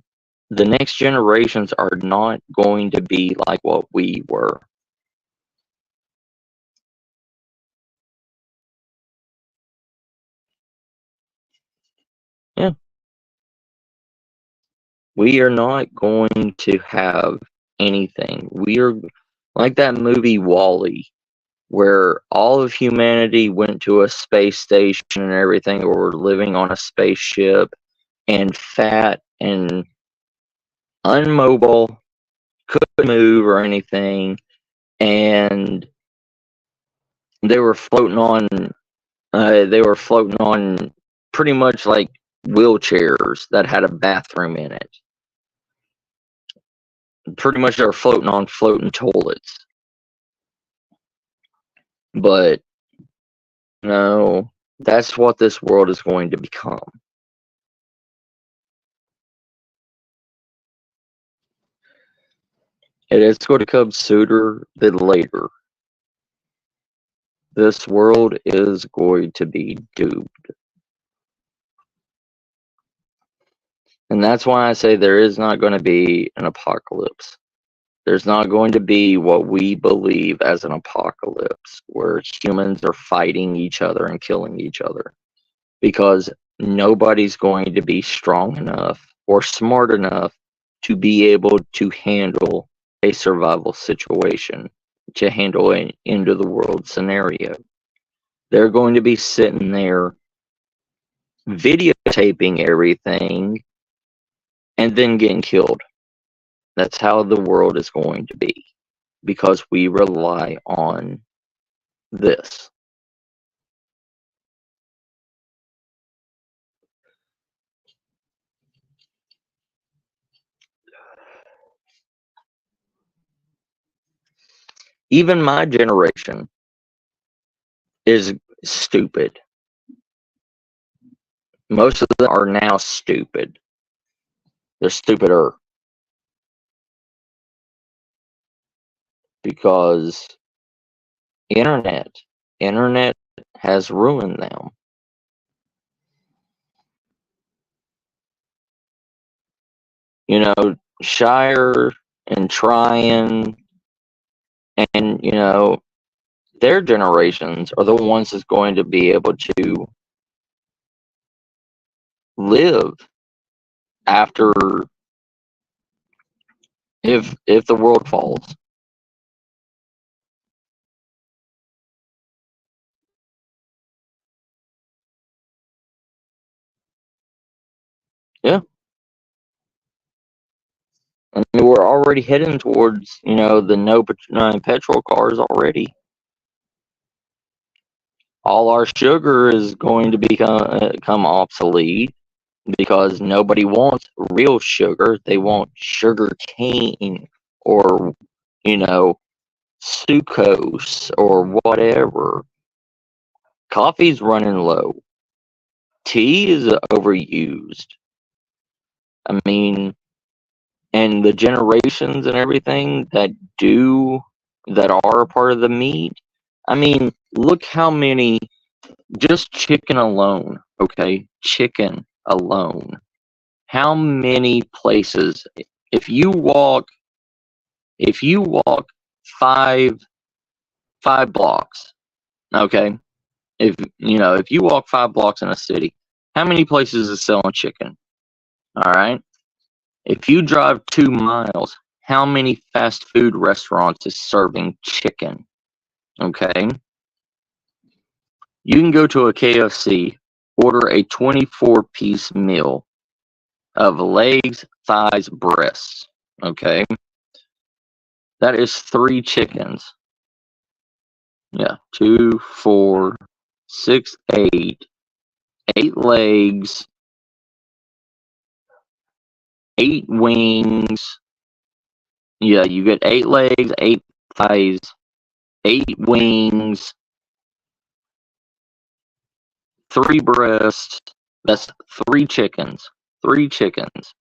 the next generations are not going to be like what we were. Yeah. We are not going to have anything. We are like that movie Wall-E, where all of humanity went to a space station and everything, or were living on a spaceship and fat and unmobile, couldn't move or anything, and they were floating on. They were floating on pretty much like wheelchairs that had a bathroom in it. Pretty much they were floating on floating toilets. But no, that's what this world is going to become. It is going to come sooner than later. This world is going to be doomed. And that's why I say there is not going to be an apocalypse. There's not going to be what we believe as an apocalypse, where humans are fighting each other and killing each other. Because nobody's going to be strong enough or smart enough to be able to handle a survival situation, to handle an end of the world scenario. They're going to be sitting there videotaping everything and then getting killed. That's how the world is going to be because we rely on this. Even my generation is stupid. Most of them are now stupid. They're stupider because internet, internet has ruined them. You know, Shire and Tryon, and their generations are the ones that's going to be able to live after, if the world falls. Yeah, I mean, we're already heading towards the no petrol cars already. All our sugar is going to become obsolete because nobody wants real sugar. They want sugar cane or sucrose or whatever. Coffee's running low. Tea is overused. I mean, and the generations and everything that are a part of the meat. I mean, look how many, just chicken alone, okay? Chicken alone. How many places, if you walk five blocks, okay? If you walk 5 blocks in a city, how many places is selling chicken? All right. If you drive 2 miles, how many fast food restaurants is serving chicken? Okay. You can go to a KFC, order a 24-piece meal of legs, thighs, breasts. Okay. That is 3 chickens. Yeah. 2, 4, 6, 8. 8 legs, 8 wings. Yeah, you get 8 legs, 8 thighs, 8 wings, 3 breasts. That's 3 chickens. 3 chickens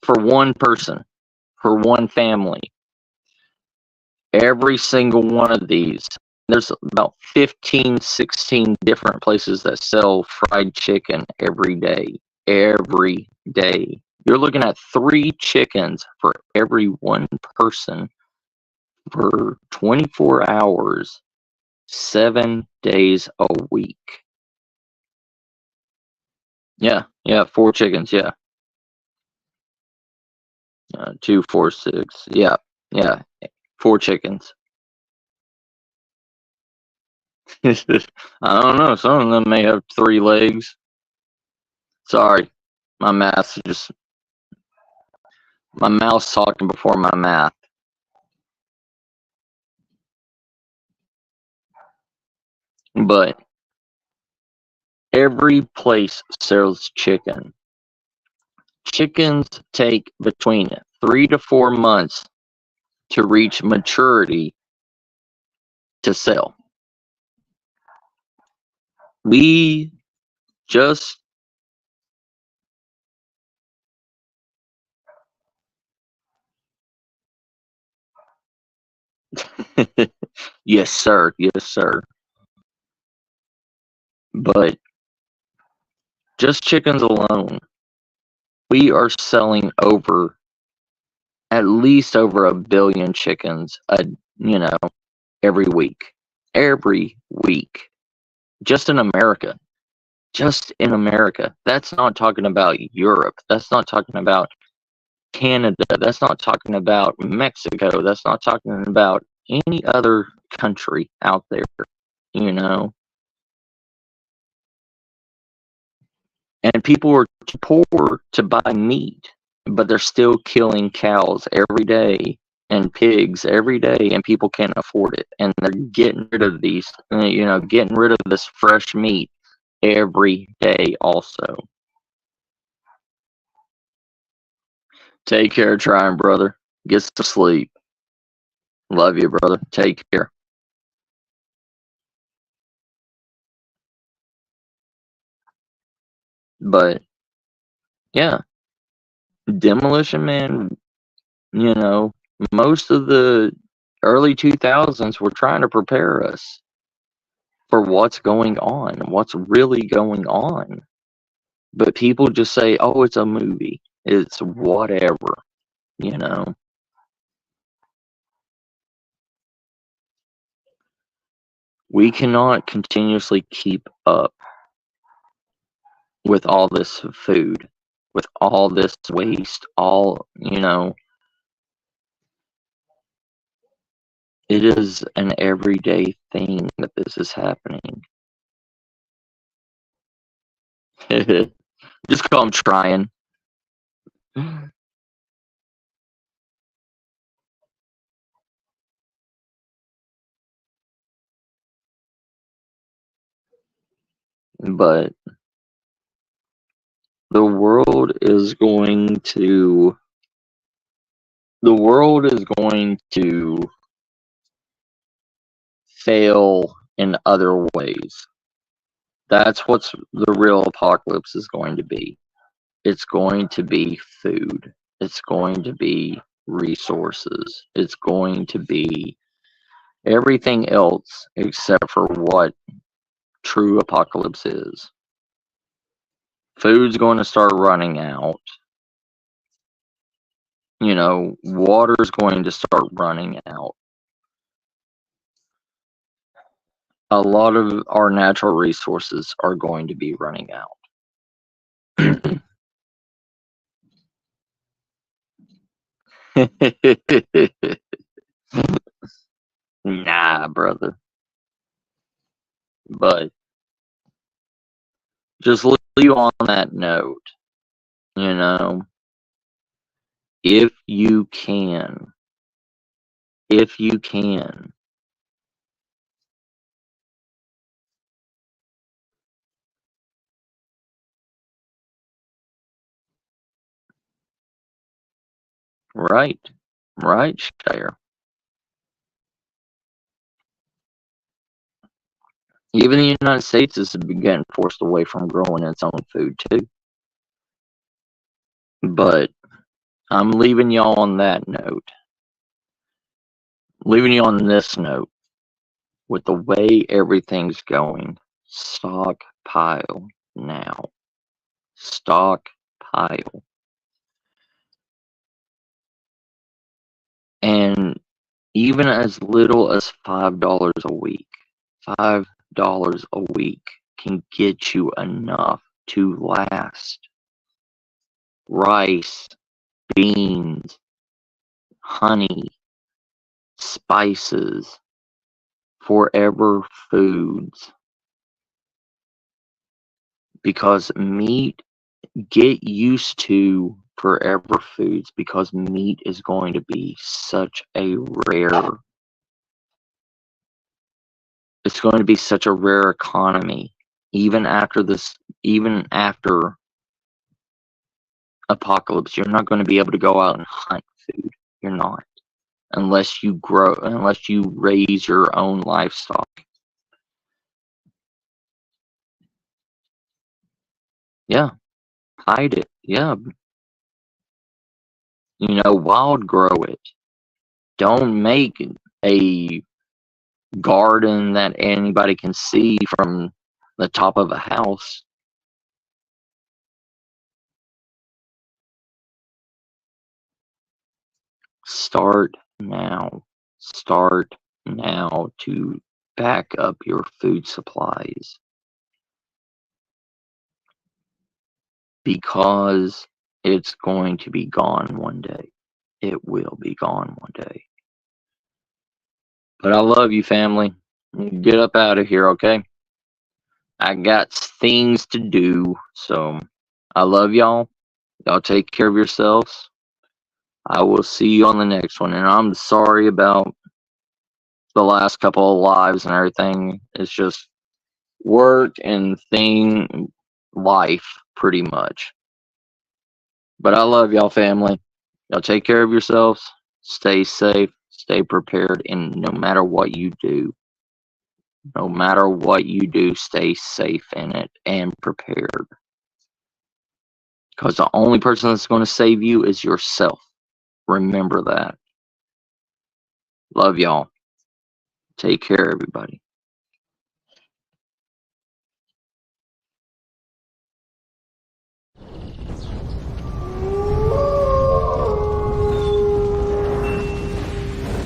for one person, for one family. Every single one of these. There's about 15, 16 different places that sell fried chicken every day. Every day. You're looking at 3 chickens for every one person for 24 hours, 7 days a week. Yeah, 4 chickens, yeah. 2, 4, 6, yeah, 4 chickens. I don't know, some of them may have 3 legs. Sorry, my mouth's talking before my math. But every place sells chicken. Chickens take between 3 to 4 months to reach maturity to sell. We just yes, sir. Yes, sir. But just chickens alone, we are selling at least over 1 billion chickens you know every week. Every week. Just in America. Just in America. That's not talking about Europe. That's not talking about Canada. That's not talking about Mexico. That's not talking about any other country out there, you know. And people are too poor to buy meat, but they're still killing cows every day and pigs every day, and people can't afford it. And they're getting rid of getting rid of this fresh meat every day also. Take care, trying brother. Get some sleep. Love you, brother. Take care. But Yeah, Demolition Man, you know, most of the early 2000s were trying to prepare us for what's going on, what's really going on. But people just say, oh, it's a movie. It's whatever, you know. We cannot continuously keep up with all this food, with all this waste, all, you know, it is an everyday thing that this is happening. Just call them trying. But the world is going to the world is going to fail in other ways. That's what's the real apocalypse is going to be. It's going to be food. It's going to be resources. It's going to be everything else except for what true apocalypse is. Food's going to start running out. You know, water's going to start running out. A lot of our natural resources are going to be running out. Nah, brother. But just leave you on that note, you know, if you can, if you can, right, right, share. Even the United States is getting forced away from growing its own food too. But I'm leaving y'all on that note. Leaving you on this note. With the way everything's going, stockpile now. Stockpile. And even as little as $5 a week, $5 a week can get you enough to last. Rice, beans, honey, spices, forever foods. Because meat, get used to forever foods because meat is going to be such a rare it's going to be such a rare economy even after apocalypse. You're not going to be able to go out and hunt food. You're not, unless you raise your own livestock. Yeah, hide it. Yeah, wild grow it. Don't make a garden that anybody can see from the top of a house. Start now. Start now to back up your food supplies because it's going to be gone one day. It will be gone one day. But I love you, family. Get up out of here, okay? I got things to do. So I love y'all. Y'all take care of yourselves. I will see you on the next one. And I'm sorry about the last couple of lives and everything. It's just work and life pretty much. But I love y'all, family. Y'all take care of yourselves. Stay safe. Stay prepared. And no matter what you do, stay safe in it and prepared. Because the only person that's going to save you is yourself. Remember that. Love y'all. Take care, everybody.